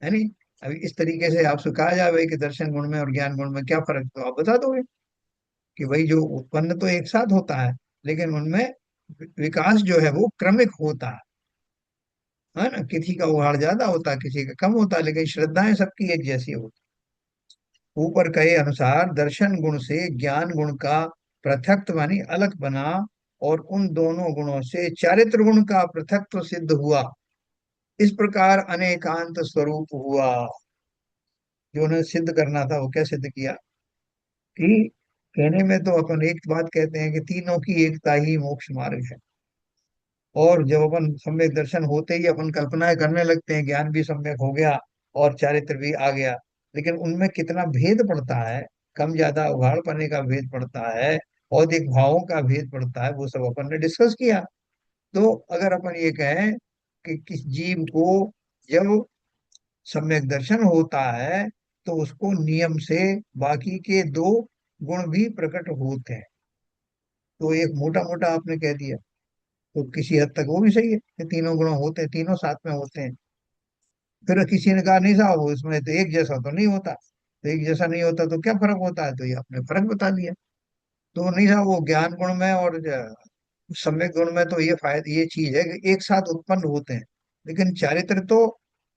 S1: नहीं। अभी इस तरीके से आपसे कहा जाए कि दर्शन गुण में और ज्ञान गुण में क्या फर्क, तो आप बता दोगे कि भाई जो उत्पन्न तो एक साथ होता है, लेकिन उनमें विकास जो है वो क्रमिक होता है ना। किसी का उहाड़ ज्यादा होता है, किसी का कम होता है, लेकिन श्रद्धाएं सबकी एक जैसी होती। ऊपर कहे अनुसार दर्शन गुण से ज्ञान गुण का पृथकत्व मानी अलग बना, और उन दोनों गुणों से चारित्र गुण का पृथकत्व सिद्ध हुआ। इस प्रकार अनेकांत स्वरूप हुआ। जो उन्हें सिद्ध करना था वो क्या सिद्ध किया कि कहने में तो अपन एक बात कहते हैं कि तीनों की एकता ही मोक्ष मार्ग है। और जब अपन सम्यक दर्शन होते ही अपन कल्पनाएं करने लगते हैं, ज्ञान भी सम्यक हो गया और चारित्र भी आ गया, लेकिन उनमें कितना भेद पड़ता है, कम ज्यादा उघाड़ पने का भेद पड़ता है, औदिक भावों का भेद पड़ता है, वो सब अपन ने डिस्कस किया। तो अगर अपन ये कहें कि किस जीव को जब सम्यक दर्शन होता है तो उसको नियम से बाकी के दो गुण भी प्रकट होते हैं, तो एक मोटा मोटा आपने कह दिया। तो किसी हद तक वो भी सही है कि तीनों गुण होते हैं, तीनों साथ में होते हैं। फिर किसी ने कहा नहीं साहब वो इसमें तो एक जैसा तो नहीं होता, तो एक जैसा नहीं होता तो क्या फर्क होता है, तो ये आपने फर्क बता दिया। तो नहीं साहब वो ज्ञान गुण में और सम्यक गुण में तो ये फायदा, ये चीज है कि एक साथ उत्पन्न होते हैं। लेकिन चारित्र तो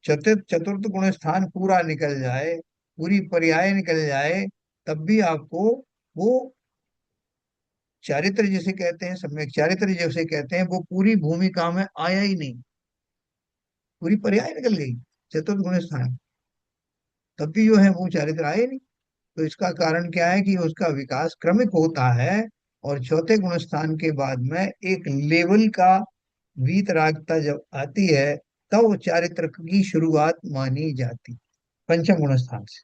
S1: चतुर्थ चतुर्थ गुण स्थान पूरा निकल जाए, पूरी पर्याय निकल जाए, तब भी आपको वो चारित्र जिसे कहते हैं, सम्यक चारित्र जिसे कहते हैं, वो पूरी भूमिका में आया ही नहीं, पूरी पर्याय निकल गई चतुर्थ गुण स्थान। तब भी जो है वो चारित्र आए नहीं। तो इसका कारण क्या है कि उसका विकास क्रमिक होता है, और चौथे गुण स्थान के बाद में एक लेवल का वीतरागता जब आती है, तब वो चारित्र की शुरुआत मानी जाती, पंचम गुण स्थान से।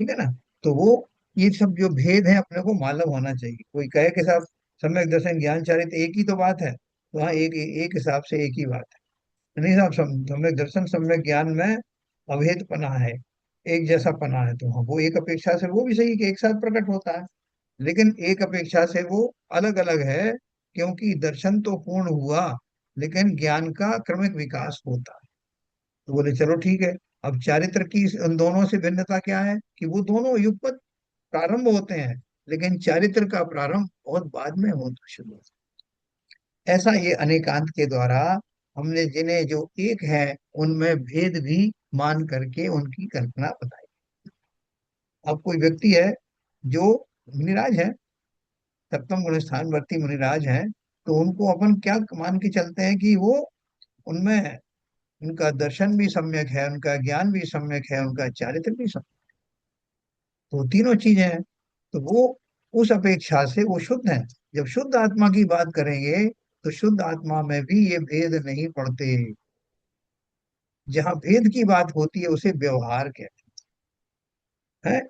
S1: ठीक है ना। तो वो ये सब जो भेद है अपने को मालूम होना चाहिए। कोई कहे कि साहब सम्यक दर्शन ज्ञान चारित्र एक ही तो बात है, तो हाँ, एक एक हिसाब से एक ही बात है। नहीं साहब, सम्यक दर्शन सम्यक ज्ञान में अभेद पना है, एक जैसा पना है, तो हाँ, वो एक अपेक्षा से वो भी सही कि एक साथ प्रकट होता है, लेकिन एक अपेक्षा से वो अलग अलग है, क्योंकि दर्शन तो पूर्ण हुआ, लेकिन ज्ञान का क्रमिक विकास होता है। तो बोले चलो ठीक है। अब चारित्र की उन दोनों से भिन्नता क्या है कि वो दोनों युगपत प्रारंभ होते हैं, लेकिन चारित्र का प्रारंभ बहुत बाद में होता शुरू होता है। ऐसा ये अनेकांत के द्वारा हमने जिन्हें जो एक है उनमें भेद भी मान करके उनकी कल्पना बताई। अब कोई व्यक्ति है जो मुनिराज है, सप्तम गुण स्थान वर्ती मुनिराज हैं, तो उनको अपन क्या मान के चलते हैं कि वो उनमें उनका दर्शन भी सम्यक है, उनका ज्ञान भी सम्यक है, उनका चारित्र भी सम्यक। तो तीनों चीजें हैं। तो वो उस अपेक्षा से वो शुद्ध है। जब शुद्ध आत्मा की बात करेंगे तो शुद्ध आत्मा में भी ये भेद नहीं पड़ते। जहाँ भेद की बात होती है उसे व्यवहार कहते हैं।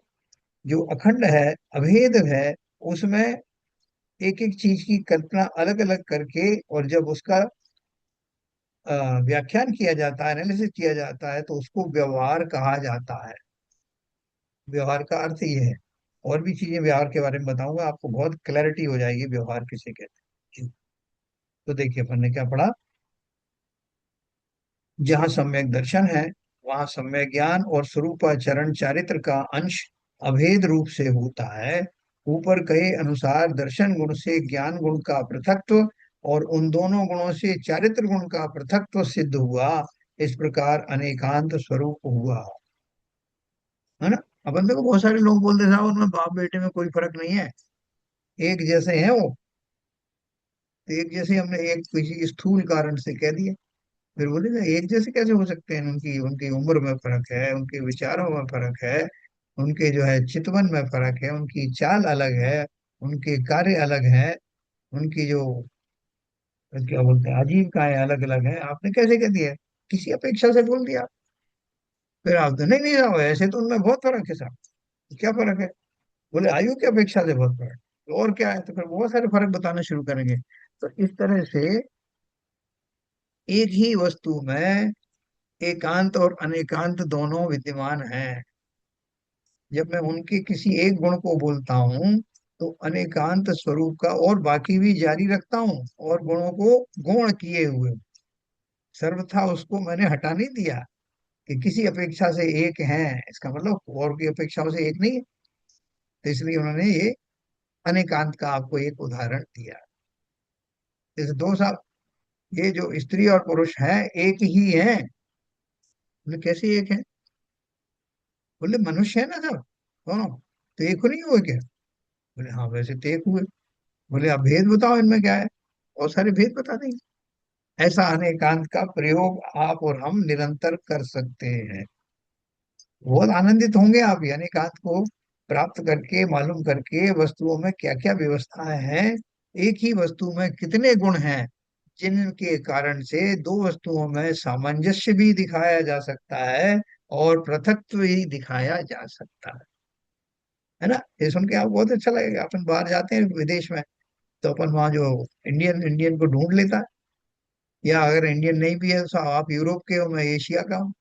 S1: जो अखंड है, अभेद है, उसमें एक एक चीज की कल्पना अलग अलग करके, और जब उसका अ, व्याख्यान किया जाता है, एनालिसिस किया जाता है, तो उसको व्यवहार कहा जाता है। व्यवहार का अर्थ ये है। और भी चीजें व्यवहार के बारे में बताऊंगा, आपको बहुत क्लैरिटी हो जाएगी व्यवहार किसे कहते हैं। तो देखिए अपन ने क्या पढ़ा। जहाँ सम्यक दर्शन है, वहाँ सम्यक ज्ञान और स्वरूपाचरण चारित्र का अंश अभेद रूप से होता है। ऊपर कहे अनुसार दर्शन गुण से ज्ञान गुण का पृथक्त्व और उन दोनों गुणों से चारित्र गुण का पृथक्त्व सिद्ध हुआ। इस प्रकार अनेकांत स्वरूप हुआ। है ना। अपन देखो बहुत सारे लोग बोलते साहब उनमें बाप बेटे में कोई फर्क नहीं है, एक जैसे हैं वो। तो एक जैसे हमने एक किसी स्थूल कारण से कह दिया, फिर बोले ना एक जैसे कैसे हो सकते हैं, उनकी उनकी उम्र में फर्क है, उनके विचारों में फर्क है, उनके जो है चितवन में फर्क है, उनकी चाल अलग है, उनके कार्य अलग है, उनकी जो क्या बोलते हैं आजीविकाएं अलग अलग है, आपने कैसे कह दिया, किसी अपेक्षा से बोल दिया। फिर आप तो नहीं नहीं साहब ऐसे तो उनमें बहुत फर्क है साहब। क्या फर्क है? बोले आयु की अपेक्षा से बहुत फर्क। तो और क्या है? तो फिर बहुत सारे फर्क बताना शुरू करेंगे। तो इस तरह से एक ही वस्तु में एकांत और अनेकांत दोनों विद्यमान हैं। जब मैं उनके किसी एक गुण को बोलता हूँ तो अनेकांत स्वरूप का और बाकी भी जारी रखता हूँ, और गुणों को गौण किए हुए सर्वथा उसको मैंने हटा नहीं दिया कि किसी अपेक्षा से एक है, इसका मतलब और की अपेक्षाओं से एक नहीं है। तो इसलिए उन्होंने ये अनेकांत का आपको एक उदाहरण दिया। जैसे दो साहब, ये जो स्त्री और पुरुष है एक ही है। बोले कैसे एक है? बोले मनुष्य है ना सब दोनों, तो एक नहीं हुए क्या? बोले हाँ वैसे तो एक हुए। बोले आप भेद बताओ इनमें क्या है, और सारे भेद बता देंगे। ऐसा अनेकांत का प्रयोग आप और हम निरंतर कर सकते हैं। बहुत आनंदित होंगे आप ये अनेकांत को प्राप्त करके, मालूम करके वस्तुओं में क्या क्या व्यवस्थाएं हैं, एक ही वस्तु में कितने गुण हैं, जिनके कारण से दो वस्तुओं में सामंजस्य भी दिखाया जा सकता है और पृथकत्व भी दिखाया जा सकता है ना। ये सुन के आपको बहुत अच्छा लगेगा। अपन बाहर जाते हैं विदेश में, तो अपन वहाँ जो इंडियन इंडियन को ढूंढ लेता है, या अगर इंडियन नहीं भी है तो आप यूरोप के हो, मैं एशिया का हूँ,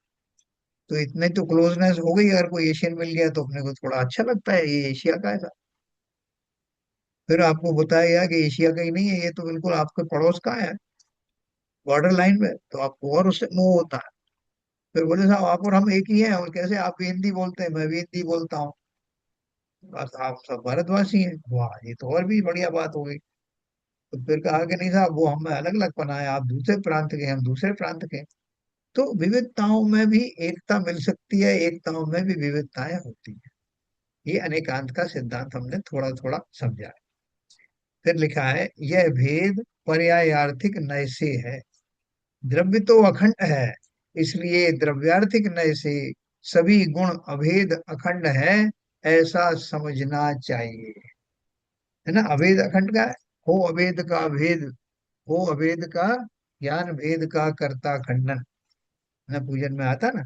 S1: तो इतने तो क्लोजनेस हो गई। अगर कोई एशियन मिल गया तो अपने को थोड़ा अच्छा लगता है, ये एशिया का है साहब। फिर आपको बताया गया कि एशिया का ही नहीं है, ये तो बिल्कुल आपके पड़ोस का है, बॉर्डर लाइन में, तो आपको और उससे मोह होता है। फिर बोले साहब आप और हम एक ही हैं, और कैसे? आप भी हिंदी बोलते हैं, मैं भी हिंदी बोलता हूँ, बस आप सब भारतवासी हैं। वाह, ये तो और भी बढ़िया बात हो गई। तो फिर कहा कि नहीं साहब वो हमें अलग अलग पना है, आप दूसरे प्रांत के हैं, हम दूसरे प्रांत के हैं। तो विविधताओं में भी एकता मिल सकती है, एकताओं में भी विविधताएं होती हैं। ये अनेकांत का सिद्धांत हमने थोड़ा थोड़ा समझा है। फिर लिखा है यह भेद पर्यायार्थिक नय से है। द्रव्य तो अखंड है, इसलिए द्रव्यार्थिक नय से सभी गुण अभेद अखंड है, ऐसा समझना चाहिए। है ना, अभेद अखंड का है। हो अभेद का भेद, हो अभेद का ज्ञान, भेद का कर्ता खंडन, ना पूजन में आता ना।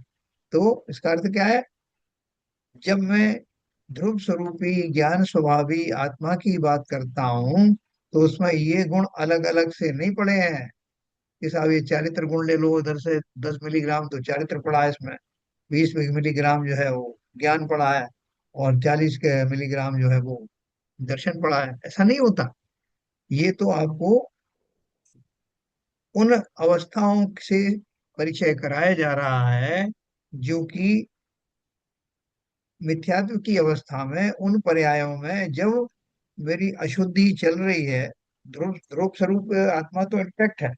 S1: तो इसका अर्थ क्या है? जब मैं ध्रुव स्वरूपी ज्ञान स्वभावी आत्मा की बात करता हूँ, तो उसमें ये गुण अलग अलग से नहीं पड़े हैं कि साहब ये चारित्र गुण ले लो, उधर से 10 मिलीग्राम तो चारित्र पड़ा है इसमें, 20 मिलीग्राम जो है वो ज्ञान पड़ा है, और 40 मिलीग्राम जो है वो दर्शन पड़ा है। ऐसा नहीं होता। ये तो आपको उन अवस्थाओं से परिचय कराया जा रहा है जो कि मिथ्यात्व की अवस्था में, उन पर्यायों में जब मेरी अशुद्धि चल रही है। ध्रुव ध्रुव स्वरूप आत्मा तो इंटैक्ट है,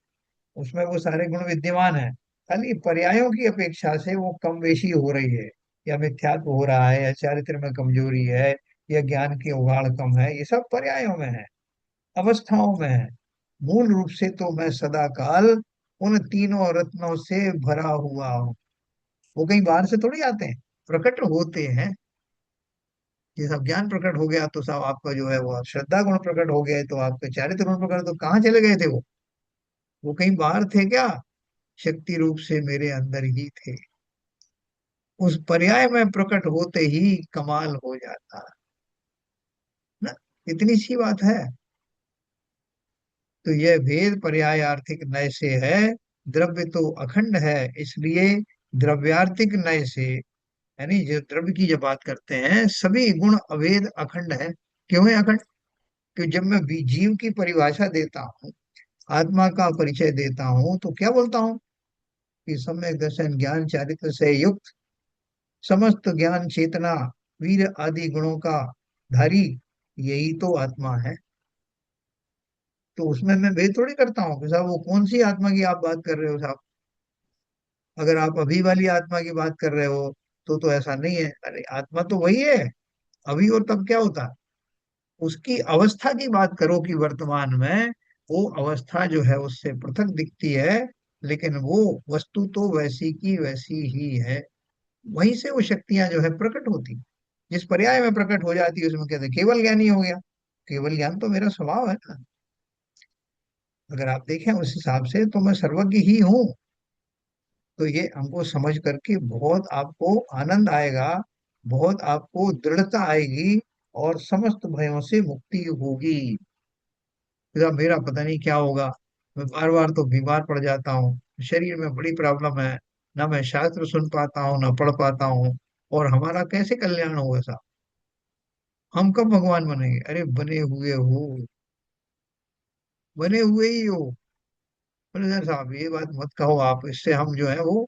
S1: उसमें वो सारे गुण विद्यमान है, खाली पर्यायों की अपेक्षा से वो कम बेशी हो रही है, या मिथ्यात्व हो रहा है, या चारित्र में कमजोरी है, या ज्ञान की उगाड़ कम है। ये सब पर्यायों में है, अवस्थाओं में है। मूल रूप से तो मैं सदा काल उन तीनों रत्नों से भरा हुआ हूँ। वो कहीं बाहर से थोड़ी आते हैं, प्रकट होते हैं। ये सब ज्ञान प्रकट हो गया तो सब आपका जो है वो श्रद्धा गुण प्रकट हो गए, तो आपके चारित्र गुण प्रकट, तो कहाँ चले गए थे वो कहीं बाहर थे क्या? शक्ति रूप से मेरे अंदर ही थे। उस पर्याय में प्रकट होते ही कमाल हो जाता ना। इतनी सी बात है। तो यह भेद पर्याय आर्थिक नय से है। द्रव्य तो अखंड है, इसलिए द्रव्यार्थिक नय से, यानी जो द्रव्य की जब बात करते हैं, सभी गुण अभेद अखंड है। क्यों है अखंड? कि जब मैं जीव की परिभाषा देता हूँ, आत्मा का परिचय देता हूँ, तो क्या बोलता हूँ कि सम्यक दर्शन ज्ञान चारित्र से युक्त समस्त ज्ञान चेतना वीर आदि गुणों का धारी, यही तो आत्मा है। तो उसमें मैं भेद थोड़ी करता हूँ कि साहब वो कौन सी आत्मा की आप बात कर रहे हो साहब। अगर आप अभी वाली आत्मा की बात कर रहे हो तो ऐसा नहीं है। अरे आत्मा तो वही है, अभी और तब क्या होता है। उसकी अवस्था की बात करो कि वर्तमान में वो अवस्था जो है उससे पृथक दिखती है, लेकिन वो वस्तु तो वैसी की वैसी ही है। वहीं से वो शक्तियां जो है प्रकट होती, जिस पर्याय में प्रकट हो जाती है उसमें कहते हैं केवल ज्ञानी हो गया। केवल ज्ञान तो मेरा स्वभाव है ना। अगर आप देखें उस हिसाब से तो मैं सर्वज्ञ ही हूँ। तो ये हमको समझ करके बहुत आपको आनंद आएगा, बहुत आपको दृढ़ता आएगी, और समस्त भयों से मुक्ति होगी। फिर अब मेरा पता नहीं क्या होगा, मैं बार बार तो बीमार पड़ जाता हूँ, शरीर में बड़ी प्रॉब्लम है, ना मैं शास्त्र सुन पाता हूँ ना पढ़ पाता हूँ, और हमारा कैसे कल्याण होगा साहब? हम कब भगवान बनेंगे? अरे बने हुए हो, बने हुए ही हो। बोले सर साहब ये बात मत कहो आप, इससे हम जो है वो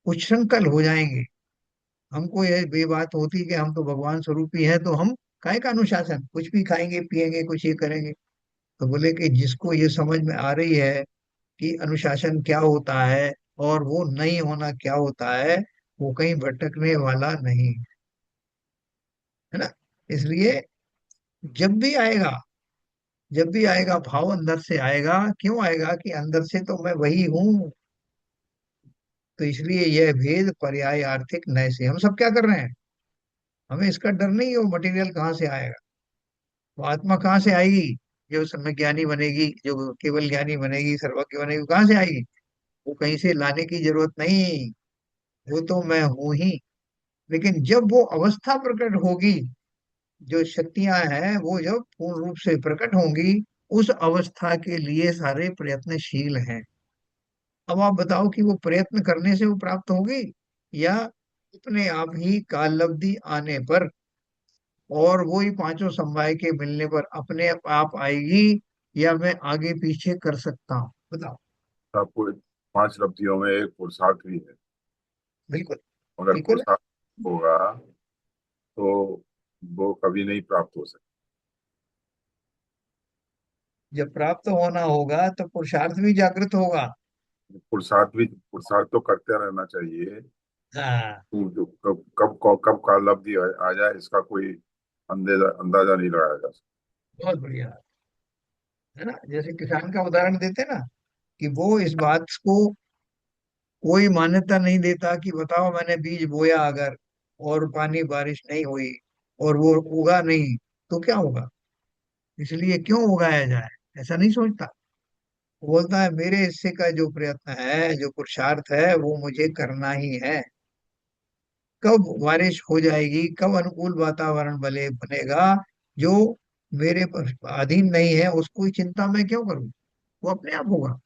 S1: उच्छृंखल हो जाएंगे। हमको ये बात होती कि हम तो भगवान स्वरूप ही हैं, तो हम काहे का अनुशासन, कुछ भी खाएंगे पिएंगे कुछ ये करेंगे। तो बोले कि जिसको ये समझ में आ रही है कि अनुशासन क्या होता है और वो नहीं होना क्या होता है, वो कहीं भटकने वाला नहीं, है ना। इसलिए जब भी आएगा, जब भी आएगा भाव अंदर से आएगा। क्यों आएगा? कि अंदर से तो मैं वही हूँ। तो इसलिए यह भेद पर्याय आर्थिक नय से, हम सब क्या कर रहे हैं, हमें इसका डर नहीं है वो मटेरियल कहाँ से आएगा, वो आत्मा कहाँ से आएगी, जो सम्यक ज्ञानी बनेगी, जो केवल ज्ञानी बनेगी, सर्वज्ञ बनेगी, वो कहाँ से आएगी? वो कहीं से लाने की जरूरत नहीं, वो तो मैं हूं ही। लेकिन जब वो अवस्था प्रकट होगी, जो शक्तियां हैं वो जब पूर्ण रूप से प्रकट होंगी, उस अवस्था के लिए सारे प्रयत्नशील हैं। अब आप बताओ कि वो प्रयत्न करने से वो प्राप्त होगी, या अपने आप ही कालब्धि आने पर, और वो ही पांचों समवाय के मिलने पर अपने आप आएगी, या मैं आगे पीछे कर सकता हूँ? बताओ।
S2: आपको 5 लब्धियों में एक पुरुषार्थ भी है।
S1: बिल्कुल।
S2: अगर
S1: बिल्कुल है।
S2: पुरुषार्थ होगा तो वो कभी नहीं प्राप्त हो सकता।
S1: जब प्राप्त होना होगा तो पुरुषार्थ भी जागृत होगा।
S2: पुरुषार्थ तो करते रहना चाहिए।
S1: हाँ।
S2: जो कब का लब्धि आ जाए इसका कोई अंदाजा अंदाजा नहीं लगाया जा सकता।
S1: बहुत बढ़िया। है ना, जैसे किसान का उदाहरण देते ना, कि वो इस बात को कोई मान्यता नहीं देता कि बताओ मैंने बीज बोया अगर और पानी बारिश नहीं हुई और वो उगा नहीं तो क्या होगा, इसलिए क्यों उगाया जाए, ऐसा नहीं सोचता। वो बोलता है मेरे हिस्से का जो प्रयत्न है, जो पुरुषार्थ है, वो मुझे करना ही है। कब बारिश हो जाएगी, कब अनुकूल वातावरण बनेगा जो मेरे अधीन नहीं है, उसको चिंता मैं क्यों करूं, वो अपने आप होगा।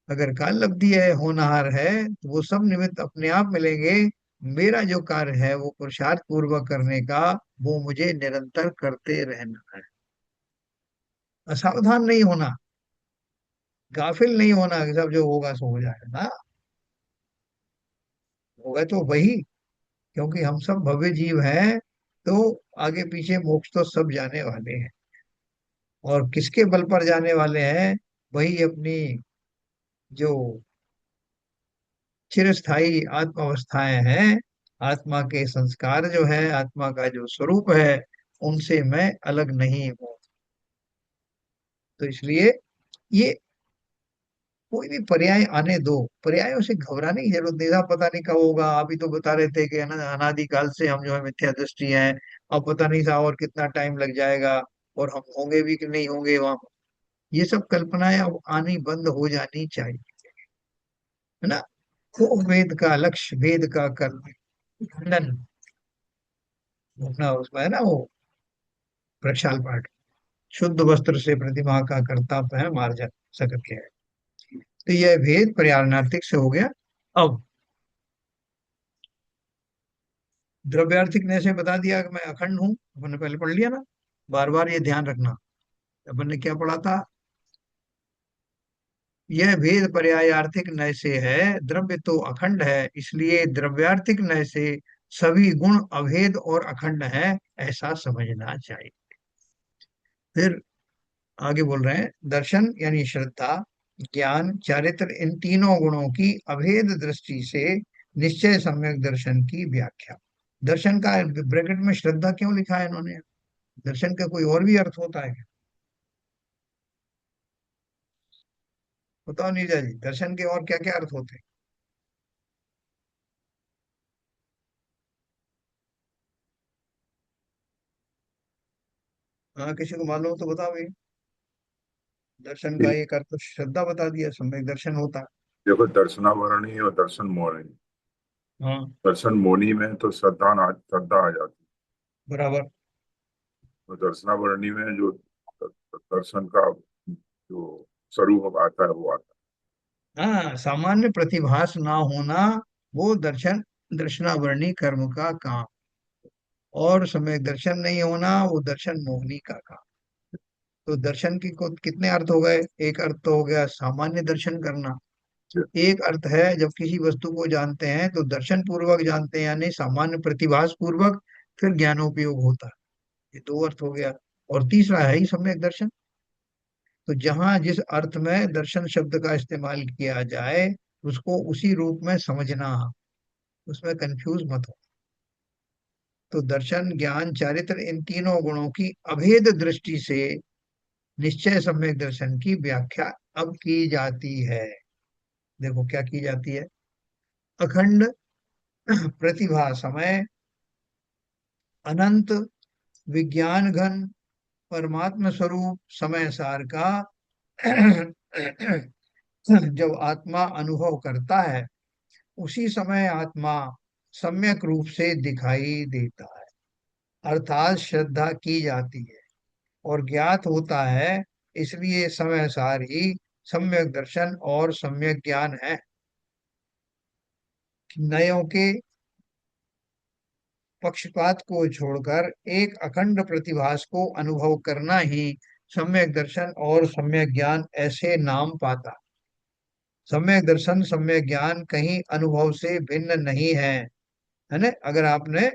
S1: अगर काल लब्धि है, होनहार है, तो वो सब निमित्त अपने आप मिलेंगे। मेरा जो कार्य है वो पुरुषार्थ पूर्वक करने का, वो मुझे निरंतर करते रहना है। असावधान नहीं होना, गाफिल नहीं होना कि सब जो होगा सो हो जाएगा ना, होगा तो वही। क्योंकि हम सब भव्य जीव हैं, तो आगे पीछे मोक्ष तो सब जाने वाले हैं। और किसके बल पर जाने वाले हैं, वही अपनी जो चिरस्थायी आत्म अवस्थाएं हैं, आत्मा के संस्कार जो है, आत्मा का जो स्वरूप है, उनसे मैं अलग नहीं हूं। तो इसलिए ये कोई भी पर्याय आने दो, पर्यायों से घबराने की जरूरत नहीं। पता नहीं कब होगा, आप ही तो बता रहे थे कि अनादिकाल से हम जो है मिथ्या दृष्टि हैं। अब पता नहीं था और कितना टाइम लग जाएगा, और हम होंगे भी कि नहीं होंगे वहां। ये सब कल्पनाएं अब आनी बंद हो जानी चाहिए, है ना। तो वेद का लक्ष्य, वेद का कर्म खंडन, अपना उसमें है ना वो प्रक्षाल पाठ, शुद्ध वस्त्र से प्रतिमा का करता है मार्जन सकत के है। तो यह भेद पर्यावरणार्थिक से हो गया। अब द्रव्यार्थिक ने से बता दिया कि मैं अखंड हूं, अपन ने पहले पढ़ लिया ना। बार बार ये ध्यान रखना, अपन ने क्या पढ़ा था। यह भेद पर्यायार्थिक नय से है, द्रव्य तो अखंड है, इसलिए द्रव्यार्थिक नय से सभी गुण अभेद और अखंड है, ऐसा समझना चाहिए। फिर आगे बोल रहे हैं, दर्शन यानी श्रद्धा, ज्ञान, चारित्र, इन तीनों गुणों की अभेद दृष्टि से निश्चय सम्यक दर्शन की व्याख्या। दर्शन का ब्रैकेट में श्रद्धा क्यों लिखा है इन्होंने, दर्शन का कोई और भी अर्थ होता है क्या? बताओ नीरजा जी, दर्शन के और क्या क्या अर्थ होते हैं? हाँ, किसी को मालूम हो तो बताओ भाई। दर्शन का
S2: ठीक।
S1: एक अर्थ तो श्रद्धा बता दिया, सम्यक दर्शन होता है।
S2: देखो, दर्शनावरणी और दर्शन मोरणी।
S1: हाँ,
S2: दर्शन मोनी में तो श्रद्धा आ जाती
S1: बराबर।
S2: है, और दर्शनावरणी में जो दर्शन का जो स्वरूप आता है वो आता
S1: हाँ, सामान्य प्रतिभास ना होना, वो दर्शन, दर्शनावरणी कर्म का काम। और सम्यक दर्शन नहीं होना, वो दर्शन मोहनी का काम। तो दर्शन की को कितने अर्थ हो गए, एक अर्थ तो हो गया सामान्य दर्शन करना।
S2: है।
S1: एक अर्थ है जब किसी वस्तु को जानते हैं तो दर्शन पूर्वक जानते हैं, यानी सामान्य प्रतिभास पूर्वक, फिर ज्ञानोपयोग होता है। ये दो अर्थ हो गया। और तीसरा है ही सम्यक दर्शन। तो जहां जिस अर्थ में दर्शन शब्द का इस्तेमाल किया जाए, उसको उसी रूप में समझना, उसमें कंफ्यूज मत हो। तो दर्शन, ज्ञान, चारित्र, इन तीनों गुणों की अभेद दृष्टि से निश्चय सम्यक दर्शन की व्याख्या अब की जाती है। देखो क्या की जाती है। अखंड प्रतिभा समय, अनंत विज्ञान घन परमात्म स्वरूप समय सार का जब आत्मा अनुभव करता है, उसी समय आत्मा सम्यक रूप से दिखाई देता है, अर्थात श्रद्धा की जाती है और ज्ञात होता है। इसलिए समय सार ही सम्यक दर्शन और सम्यक ज्ञान है। नयों के पक्षपात को छोड़कर एक अखंड प्रतिभास को अनुभव करना ही सम्यक दर्शन और सम्यक ज्ञान ऐसे नाम पाता। सम्यक दर्शन, सम्यक ज्ञान कहीं अनुभव से भिन्न नहीं है ना। अगर आपने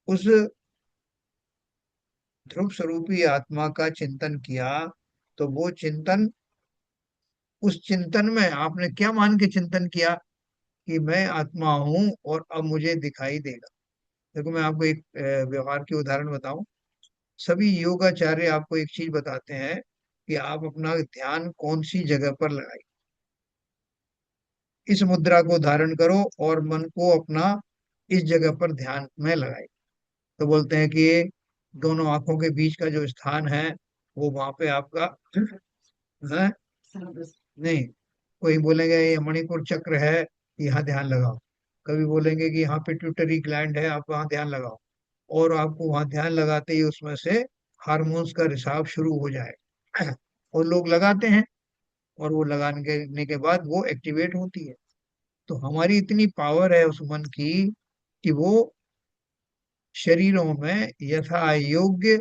S1: उस ध्रुव स्वरूपी आत्मा का चिंतन किया, तो वो चिंतन, उस चिंतन में आपने क्या मान के चिंतन किया कि मैं आत्मा हूं और अब मुझे दिखाई देगा। देखो मैं आपको एक व्यवहार के उदाहरण बताऊं। सभी योगाचार्य आपको एक चीज बताते हैं कि आप अपना ध्यान कौन सी जगह पर लगाइए। इस मुद्रा को धारण करो और मन को अपना इस जगह पर ध्यान में लगाए। तो बोलते हैं कि ये दोनों आंखों के बीच का जो स्थान है वो वहां पे आपका है नहीं। कोई बोलेंगे ये मणिपुर चक्र है, यहाँ ध्यान लगाओ। कभी बोलेंगे कि यहाँ पिट्यूटरी ग्लैंड है, आप वहाँ ध्यान लगाओ। और आपको वहाँ ध्यान लगाते ही उसमें से हार्मोन्स का रिसाव शुरू हो जाए और लोग लगाते हैं, और वो लगाने के बाद वो एक्टिवेट होती है। तो हमारी इतनी पावर है उस मन की कि वो शरीरों में यथा योग्य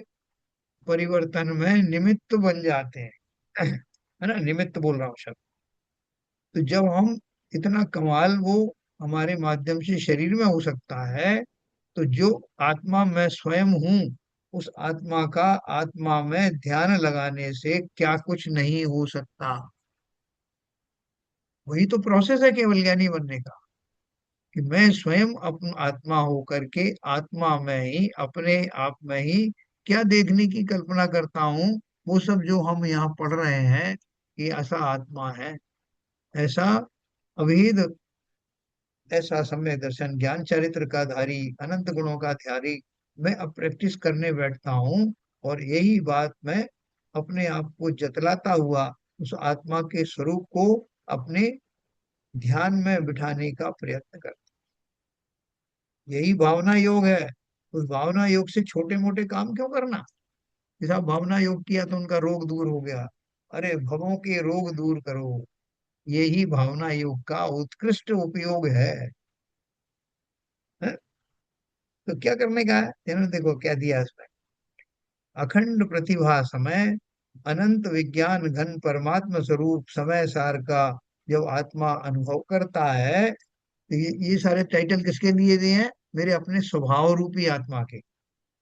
S1: परिवर्तन में निमित्त बन जाते हैं है ना, निमित्त बोल रहा हूँ शब्द। तो जब हम इतना कमाल वो हमारे माध्यम से शरीर में हो सकता है, तो जो आत्मा मैं स्वयं हूँ, उस आत्मा का आत्मा में ध्यान लगाने से क्या कुछ नहीं हो सकता। वही तो प्रोसेस है केवल ज्ञानी बनने का, कि मैं स्वयं अपना आत्मा होकर के आत्मा में ही अपने आप में ही क्या देखने की कल्पना करता हूँ। वो सब जो हम यहाँ पढ़ रहे हैं कि ऐसा आत्मा है, ऐसा अभेद, ऐसा सम्यक दर्शन ज्ञान चरित्र का धारी अनंत गुणों का ध्यारी, मैं अब प्रैक्टिस करने बैठता हूँ। और यही बात मैं अपने आप को जतलाता हुआ उस आत्मा के स्वरूप को अपने ध्यान में बिठाने का प्रयत्न करता हूं। यही भावना योग है। उस भावना योग से छोटे मोटे काम क्यों करना। जैसा भावना योग किया तो उनका रोग दूर हो गया। अरे भवों के रोग दूर करो, यही भावना योग का उत्कृष्ट उपयोग है? तो क्या करने का है, इन्होंने देखो क्या दिया इसमें। अखंड प्रतिभा समय अनंत विज्ञान घन परमात्मा स्वरूप समय सार का जब आत्मा अनुभव करता है, तो ये सारे टाइटल किसके दिए दिए हैं, मेरे अपने स्वभाव रूपी आत्मा के।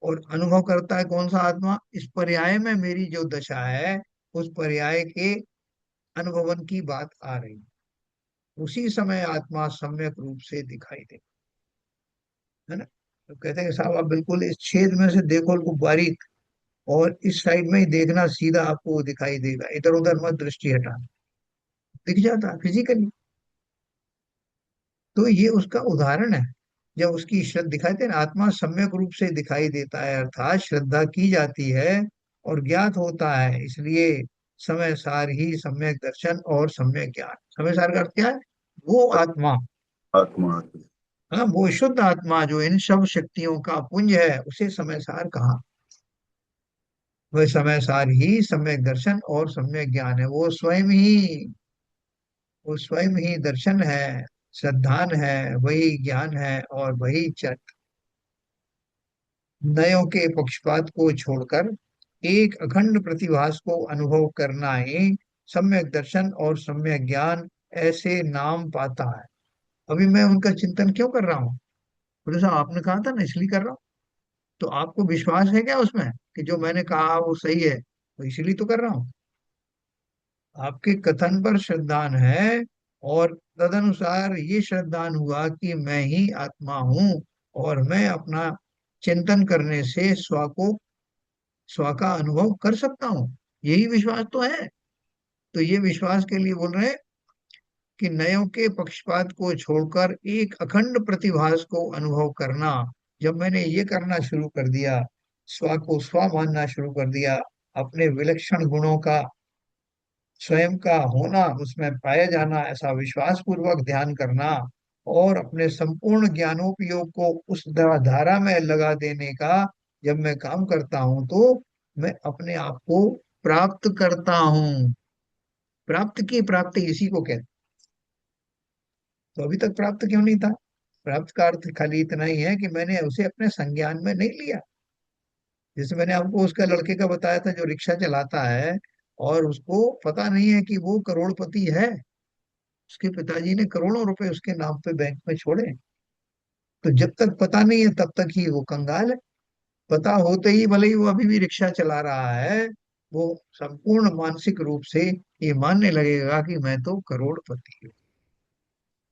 S1: और अनुभव करता है कौन सा आत्मा, इस पर्याय में मेरी जो दशा है उस पर्याय के अनुभवन की बात आ रही है। उसी समय आत्मा सम्यक रूप से दिखाई दे, है ना। तो कहते हैं कि साहब आप बिल्कुल इस छेद में से देखो को बारीक, और इस साइड में ही देखना, सीधा आपको वो दिखाई देगा, इधर उधर मत दृष्टि हटाना, दिख जाता फिजिकली। तो ये उसका उदाहरण है। जब उसकी श्रद्धा दिखाते हैं ना, आत्मा सम्यक रूप से दिखाई देता है, अर्थात श्रद्धा की जाती है और ज्ञात होता है, इसलिए समय सार ही सम्यक दर्शन और सम्यक ज्ञान। समय सार का अर्थ क्या है, वो आत्मा,
S2: आत्मा।
S1: हाँ वो शुद्ध आत्मा जो इन सब शक्तियों का पुंज है, उसे समय सार कहा। वह समय सार ही सम्यक दर्शन और सम्यक ज्ञान है। वो स्वयं ही दर्शन है, श्रद्धान है, वही ज्ञान है और वही चैतन्य। नयों के पक्षपात को छोड़कर एक अखंड प्रतिभास को अनुभव करना ही सम्यक दर्शन और सम्यक ज्ञान ऐसे नाम पाता है। अभी मैं उनका चिंतन क्यों कर रहा हूँ, बोले साहब आपने कहा था ना इसलिए कर रहा हूँ। तो आपको विश्वास है क्या उसमें कि जो मैंने कहा वो सही है, तो इसलिए तो कर रहा हूँ। आपके कथन पर श्रद्धान है, और तदनुसार ये श्रद्धान हुआ कि मैं ही आत्मा हूँ, और मैं अपना चिंतन करने से स्व का अनुभव कर सकता हूँ। यही विश्वास तो है। तो ये विश्वास के लिए बोल रहे हैं कि नयों के पक्षपात को छोड़कर एक अखंड प्रतिभास को अनुभव करना। जब मैंने ये करना शुरू कर दिया, स्व को स्व मानना शुरू कर दिया, अपने विलक्षण गुणों का स्वयं का होना, उसमें पाया जाना, ऐसा विश्वास पूर्वक ध्यान करना, और अपने संपूर्ण ज्ञानोपयोग को उस धारा में लगा देने का जब मैं काम करता हूं, तो मैं अपने आप को प्राप्त करता हूँ। प्राप्त की प्राप्ति इसी को कहते। तो अभी तक प्राप्त क्यों नहीं था। प्राप्त का अर्थ खाली इतना ही है कि मैंने उसे अपने संज्ञान में नहीं लिया। जैसे मैंने आपको उसका लड़के का बताया था जो रिक्शा चलाता है, और उसको पता नहीं है कि वो करोड़पति है। उसके पिताजी ने करोड़ों रुपए उसके नाम पे बैंक में छोड़े। तो जब तक पता नहीं है तब तक ही वो कंगाल है। पता होते ही भले ही वो अभी भी रिक्शा चला रहा है, वो संपूर्ण मानसिक रूप से ये मानने लगेगा कि मैं तो करोड़पति हूँ।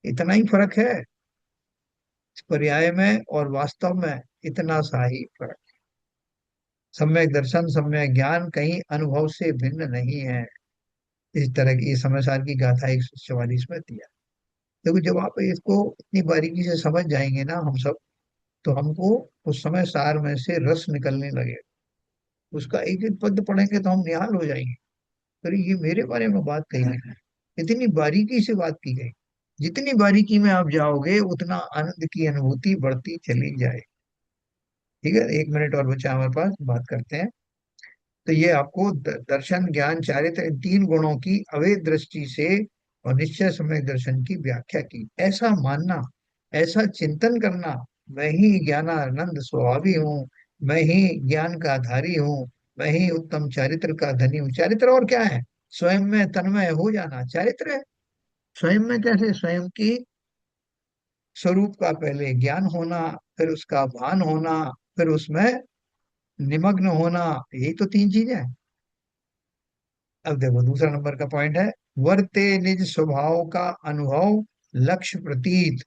S1: इतना ही फर्क है इस पर्याय में और वास्तव में, इतना सा ही फर्क। सम्यक दर्शन सम्यक ज्ञान कहीं अनुभव से भिन्न नहीं है। इस तरह की समय सार की गाथा 144 में दिया। देखो जब आप इसको इतनी बारीकी से समझ जाएंगे ना हम सब, तो हमको उस समय सार में से रस निकलने लगे। उसका एक एक पद पढ़ेंगे तो हम निहाल हो जाएंगे, अरे ये मेरे बारे में बात कही गई, इतनी बारीकी से बात की गई। जितनी बारीकी में आप जाओगे उतना आनंद की अनुभूति बढ़ती चली जाए। ठीक है, 1 मिनट और बचा हमारे पास, बात करते हैं। तो ये आपको दर्शन ज्ञान चारित्र इन 3 गुणों की अवैध दृष्टि से और निश्चय समय दर्शन की व्याख्या की। ऐसा मानना, ऐसा चिंतन करना, मैं ही ज्ञानानंद स्वभावी हूँ, मैं ही ज्ञान का आधारी हूँ, मैं ही उत्तम चारित्र का धनी हूँ। चारित्र और क्या है? स्वयं में तन्मय हो जाना चारित्र है। स्वयं में कैसे? स्वयं की स्वरूप का पहले ज्ञान होना, फिर उसका भान होना, फिर उसमें निमग्न होना, यही तो 3 चीजें हैं। अब देखो दूसरा नंबर का पॉइंट है, वर्ते निज स्वभाव का अनुभव लक्ष्य प्रतीत,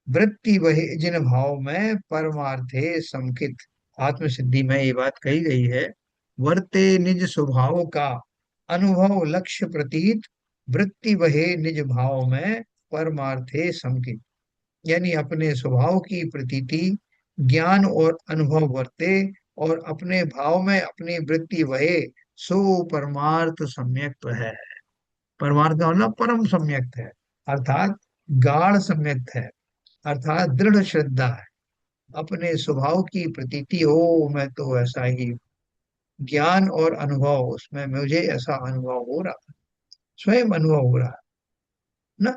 S1: वृत्ति वही जिन भाव में परमार्थे समकित। आत्म सिद्धि में ये बात कही गई है, वर्ते निज स्वभाव का अनुभव लक्ष्य प्रतीत, वृत्ति वहे निज भाव में परमार्थे समकित। यानी अपने स्वभाव की प्रतीति, ज्ञान और अनुभव वर्ते, और अपने भाव में अपनी वृत्ति वहे, सो परमार्थ सम्यक्त है। परमार्थ का मतलब परम सम्यक्त है, अर्थात गाढ़ सम्यक्त है, अर्थात दृढ़ श्रद्धा है। अपने स्वभाव की प्रतीति हो, मैं तो ऐसा ही, ज्ञान और अनुभव उसमें मुझे ऐसा अनुभव हो रहा, स्वयं अनुभव हो रहा है ना।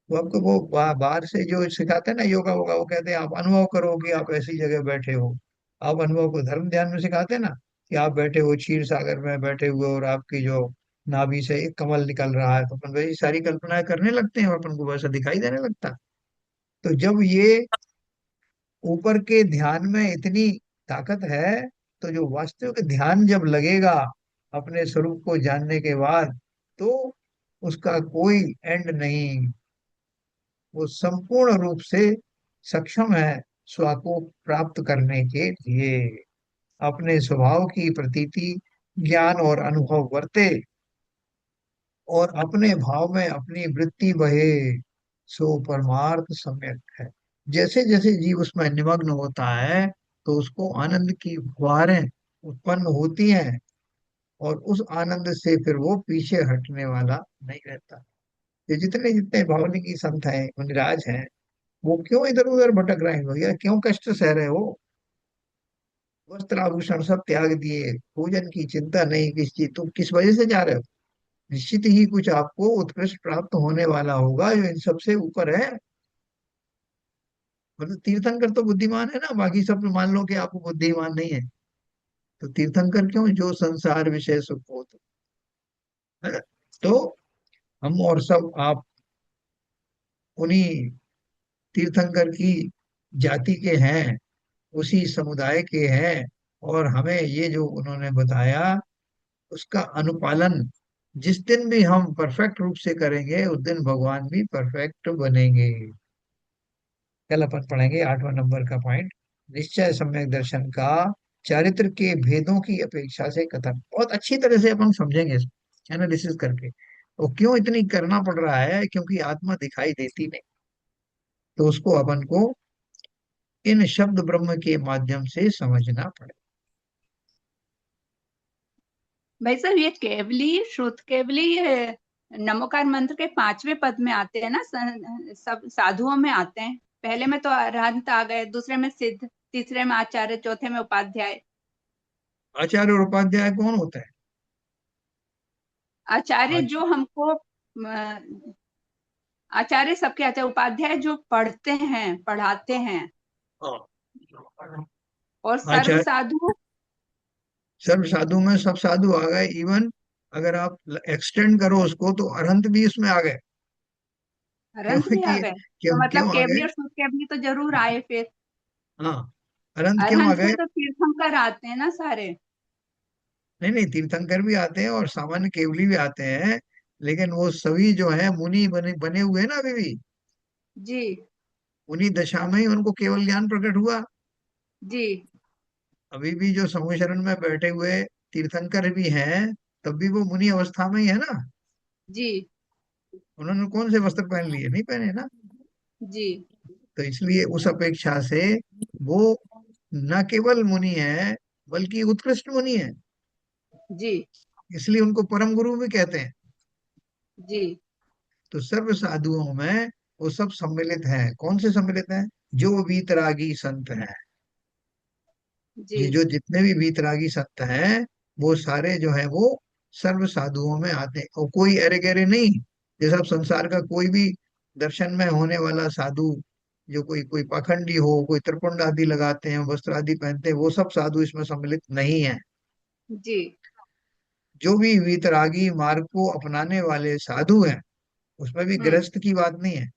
S1: वो आपको वो बाहर से जो सिखाते हैं ना योगा होगा, वो कहते हैं आप अनुभव करो कि आप ऐसी जगह बैठे हो। आप अनुभव को धर्म ध्यान में सिखाते हैं ना, कि आप बैठे हो क्षीर सागर में बैठे हुए और आपकी जो नाभि से एक कमल निकल रहा है, तो अपन वैसी सारी कल्पनाएं करने लगते हैं और अपन को वैसा दिखाई देने लगता है। तो जब ये ऊपर के ध्यान में इतनी ताकत है, तो जो वास्तविक ध्यान जब लगेगा अपने स्वरूप को जानने के बाद, तो उसका कोई एंड नहीं। वो संपूर्ण रूप से सक्षम है स्व को प्राप्त करने के लिए। अपने स्वभाव की प्रतीति, ज्ञान और अनुभव वर्ते, और अपने भाव में अपनी वृत्ति बहे, सो परमार्थ सम्यक है। जैसे जैसे जीव उसमें निमग्न होता है, तो उसको आनंद की फुहारें उत्पन्न होती हैं, और उस आनंद से फिर वो पीछे हटने वाला नहीं रहता। ये जितने जितने भावनिक संत हैं, मुनिराज हैं, वो क्यों इधर उधर भटक रहे हैं भैया? क्यों कष्ट सह रहे हो? वस्त्र आभूषण सब त्याग दिए, भोजन की चिंता नहीं, किस चीज, तुम किस वजह से जा रहे हो? निश्चित ही कुछ आपको उत्कृष्ट प्राप्त होने वाला होगा जो इन सबसे ऊपर है। मतलब तीर्थंकर तो बुद्धिमान है ना, बाकी सब मान लो कि आप बुद्धिमान नहीं है। तो तीर्थंकर क्यों? जो संसार विषय सुख हो, तो है ना? तो हम और सब आप उन्हीं तीर्थंकर की जाति के हैं, उसी समुदाय के हैं। और हमें ये जो उन्होंने बताया, उसका अनुपालन जिस दिन भी हम परफेक्ट रूप से करेंगे, उस दिन भगवान भी परफेक्ट बनेंगे। कल अपन पढ़ेंगे 8वां नंबर का पॉइंट, निश्चय सम्यक दर्शन का चारित्र के भेदों की अपेक्षा से कथन। बहुत अच्छी तरह से अपन समझेंगे एनालिसिस करके। और क्यों इतनी करना पड़ रहा है? क्योंकि आत्मा दिखाई देती नहीं, तो उसको अपन को इन शब्द ब्रह्म के माध्यम से समझना पड़े।
S3: भाई साहब, ये केवली श्रुत केवली ये नमोकार मंत्र के 5वें पद में आते हैं ना, सब साधुओं में आते हैं। पहले में तो अरहंत आ गए, दूसरे में सिद्ध, तीसरे में आचार्य, चौथे में उपाध्याय।
S1: आचार्य और उपाध्याय कौन होता है?
S3: आचार्य
S1: आज
S3: जो हमको आचार्य सबके आचार्य, उपाध्याय जो पढ़ते हैं, पढ़ाते हैं।
S1: हाँ।
S3: और सर्व
S1: आचार्य,
S3: साधु।
S1: सर्व साधु में सब साधु आ गए, इवन अगर आप एक्सटेंड करो उसको तो अरहंत भी उसमें आ गए।
S3: अरंत भी आ
S1: क्योंकि
S3: गए,
S1: क्यों
S3: तो मतलब
S1: क्यों आ
S3: केवली
S1: गए?
S3: और शुद्ध केवली तो जरूर आए फिर।
S1: हाँ, अरहंत क्यों आ
S3: अरहंत
S1: गए?
S3: में तो तीर्थंकर आते हैं ना सारे।
S1: नहीं नहीं, तीर्थंकर भी आते हैं और सामान्य केवली भी आते हैं, लेकिन वो सभी जो है मुनि बने बने हुए हैं ना अभी भी।
S3: जी।
S1: उन्हीं दशा में ही उनको केवल ज्ञान प्रकट हुआ।
S3: जी।
S1: अभी भी जो समूह शरण में बैठे हुए तीर्थंकर भी हैं, तब भी वो मुनि अवस्था में ही है ना।
S3: जी।
S1: उन्होंने कौन से वस्त्र पहन लिए? नहीं पहने ना।
S3: जी
S1: तो इसलिए उस अपेक्षा से वो न केवल मुनि है बल्कि उत्कृष्ट मुनि है।
S3: जी
S1: इसलिए उनको परम गुरु भी कहते हैं।
S3: जी
S1: तो सर्व साधुओं में वो सब सम्मिलित हैं। कौन से सम्मिलित हैं? जो वीतरागी संत हैं।
S3: जी
S1: ये जो जितने भी वीतरागी संत हैं वो सारे जो है वो सर्व साधुओं में आते हैं, और कोई अरे गहरे नहीं। जैसा अब संसार का कोई भी दर्शन में होने वाला साधु, जो कोई कोई पाखंडी हो, कोई त्रिपुंड आदि लगाते हैं, वस्त्र आदि पहनते हैं, वो सब साधु इसमें सम्मिलित नहीं है।
S3: जी
S1: जो भी वीतरागी मार्ग को अपनाने वाले साधु हैं, उसमें भी
S3: हम्म
S1: गृहस्थ की बात नहीं है।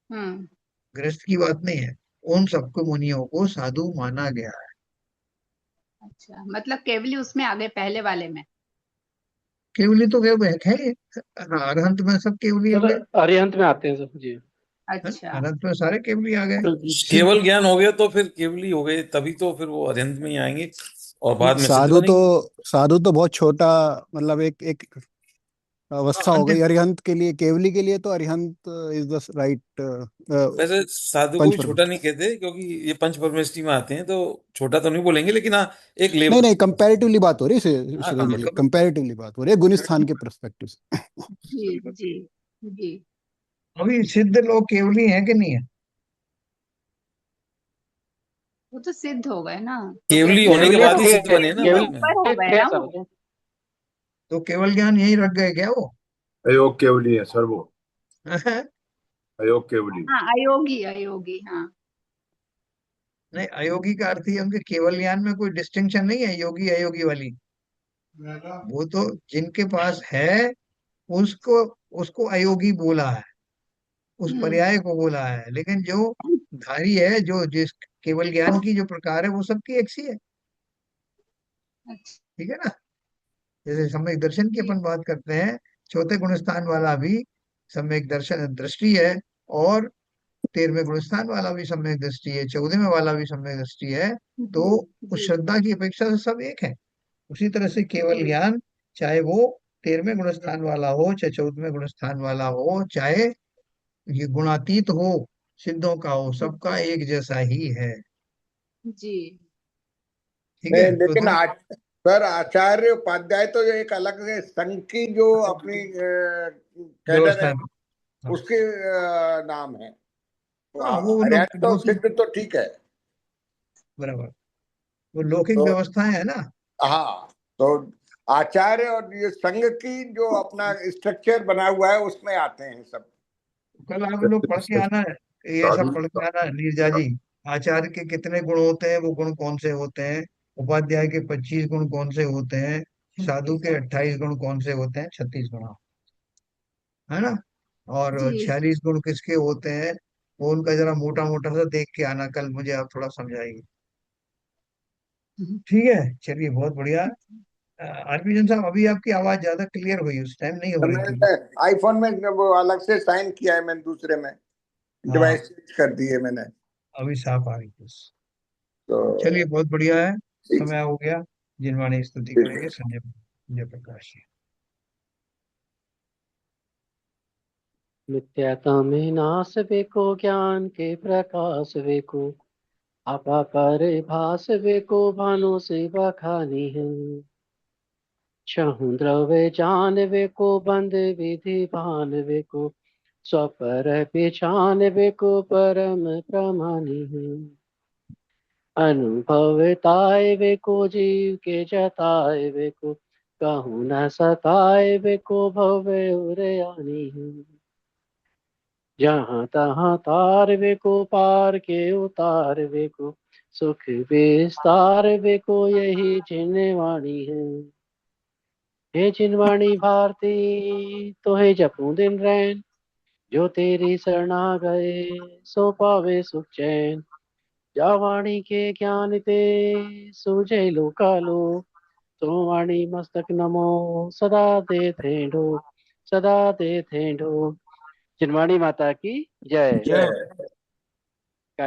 S3: हम्म
S1: गृहस्थ की बात नहीं है। उन सबको मुनियों को साधु माना गया है।
S3: अच्छा, मतलब केवली उसमें आ गए, पहले वाले में।
S1: केवली तो है ही। अरहंत में सब केवली हो
S5: सर
S1: गए।
S5: अरिहंत में आते हैं सब जी।
S1: है?
S3: अच्छा
S1: अरहंत में सारे केवली आ गए। सिद्ध।
S6: केवल ज्ञान हो गया तो फिर केवली हो गए, तभी तो फिर वो अरिहंत में ही आएंगे और बाद में सिद्ध
S7: साधु तो
S6: बनेंगे।
S7: साधु तो बहुत छोटा, मतलब एक एक अवस्था हो गई।
S1: अंतिम।
S7: अरिहंत के लिए, केवली के लिए तो अरिहंत इज द राइट
S6: वैसे साधु को
S7: पंच
S6: भी
S7: परमेष्ठ।
S6: छोटा नहीं कहते, क्योंकि ये पंच परमेष्ठी में आते हैं, तो छोटा तो नहीं बोलेंगे, लेकिन हाँ एक
S7: नहीं
S6: लेवल।
S7: नहीं, कंपैरेटिवली बात हो रही है
S6: हाँ
S7: सुरेंद्र जी,
S1: हाँ,
S7: कंपैरेटिवली बात हो रही है गुण स्थान के परस्पेक्टिव से।
S3: जी जी जी।
S1: अभी सिद्ध लोग केवली हैं कि नहीं है?
S3: वो तो सिद्ध हो गए ना, तो
S6: केवली
S3: केवली
S6: होने के
S5: केवलियत
S6: बाद ही
S3: तो
S6: सिद्ध
S5: थे,
S6: बने ना
S3: केवली से
S6: बाद
S5: केवल
S6: में।
S3: ऊपर हो गए
S5: थे
S3: ना
S5: सर
S3: वो।
S5: वो।
S1: तो केवल ज्ञान यहीं रख गए क्या वो?
S2: अयोग केवली है सर वो। अयोग केवली।
S3: हाँ, अयोगी अयोगी, हाँ।
S1: नहीं, अयोगी का अर्थ ही उनके केवल ज्ञान में कोई डिस्टिंक्शन नहीं है योगी अयोगी वाली। वो तो जिनके पास है उसको उसको अयोगी बोला है, उस
S3: हम्म
S1: पर्याय को बोला है। लेकिन जो धारी है, जो जिस केवल ज्ञान की जो प्रकार है, वो सबकी एक सी है।
S3: अच्छा
S1: ठीक है ना? जैसे सम्यक दर्शन की
S3: जी
S1: अपन बात करते हैं, चौथे गुणस्थान वाला भी सम्यक दर्शन दृष्टि है, और 13वें गुणस्थान वाला भी सम्यक दृष्टि है, 14वें वाला भी सम्यक दृष्टि है। तो
S3: जी
S1: उस
S3: जी
S1: श्रद्धा की अपेक्षा से सब एक है। उसी तरह से केवल
S3: जी
S1: ज्ञान, चाहे वो 13वें गुणस्थान वाला हो, चाहे 14वें गुणस्थान वाला हो, चाहे ये गुणातीत हो, सिद्धों का हो, सबका एक जैसा ही है।
S3: जी
S1: ठीक है?
S4: नहीं
S1: तो
S4: लेकिन आज सर आचार्य उपाध्याय तो जो एक अलग से संघ की जो अपनी कैडर
S1: व्यवस्था
S4: है
S1: है। हाँ।
S4: उसके नाम है। तो
S1: हाँ, वो लोग
S4: हरियाणा तो
S1: लौकिक।
S4: सिद्ध तो ठीक है।
S1: बराबर। वो लौकिक
S4: तो
S1: व्यवस्थाएं है ना।
S4: हाँ, तो आचार्य और ये संघ की जो अपना स्ट्रक्चर बना हुआ है उसमें आते हैं सब।
S1: कल आप लोग पढ़ के आना है, ये सब
S2: साधु।
S1: पढ़ के आना है नीरजा जी। आचार्य के कितने गुण होते हैं, वो गुण कौन से होते हैं? उपाध्याय के 25 गुण कौन से होते हैं? साधु के 28 गुण कौन से होते हैं? 36 गुण, है ना? और
S3: जी
S1: 46 गुण किसके होते हैं? वो उनका जरा मोटा मोटा सा देख के आना, कल मुझे आप थोड़ा समझाइए। ठीक है, चलिए, बहुत बढ़िया। आरपीएन साहब, अभी आपकी आवाज ज्यादा क्लियर हुई, उस टाइम नहीं हो
S4: तो
S1: रही थी।
S4: मैंने आईफोन में वो अलग से साइन किया है, मैंने दूसरे में
S1: हाँ,
S4: डिवाइस चेंज कर दी है मैंने।
S1: अभी साफ आ रही थी।
S4: तो
S1: चलिए, बहुत बढ़िया है।
S4: ठीक
S1: समय हो गया। जिनवाणी स्तुति
S4: ठीक है।
S1: करेंगे संजय जय प्रकाश जी।
S5: नित्यता में नाश वेको ज्ञान के प्रकाश वेको, आपा पर भास वेको भानु से बखानी है। छहु द्रव्य जान वेको बंद विधि भान वेको, स्वपर पहचान वेको परम प्रमानी है। अनुभव ताय वेको जीव के जताए वेको, कहूँ न सताए वेको भव्य उरयानी है। जहाँ तहाँ तार वेको पार के उतार वेको, सुख विस्तार वेको यही जिनवाणी है। हे जिनवाणी भारती तो हे जपू दिन रैन, जो तेरी शरणा गए सो पावे सुख चैन। जा वाणी के ज्ञान ते सूझे लोकालो, तो वाणी मस्तक नमो सदा दे थेंडो, सदा दे थेंडो। जिनवाणी माता की जय।
S1: जय।
S4: जय।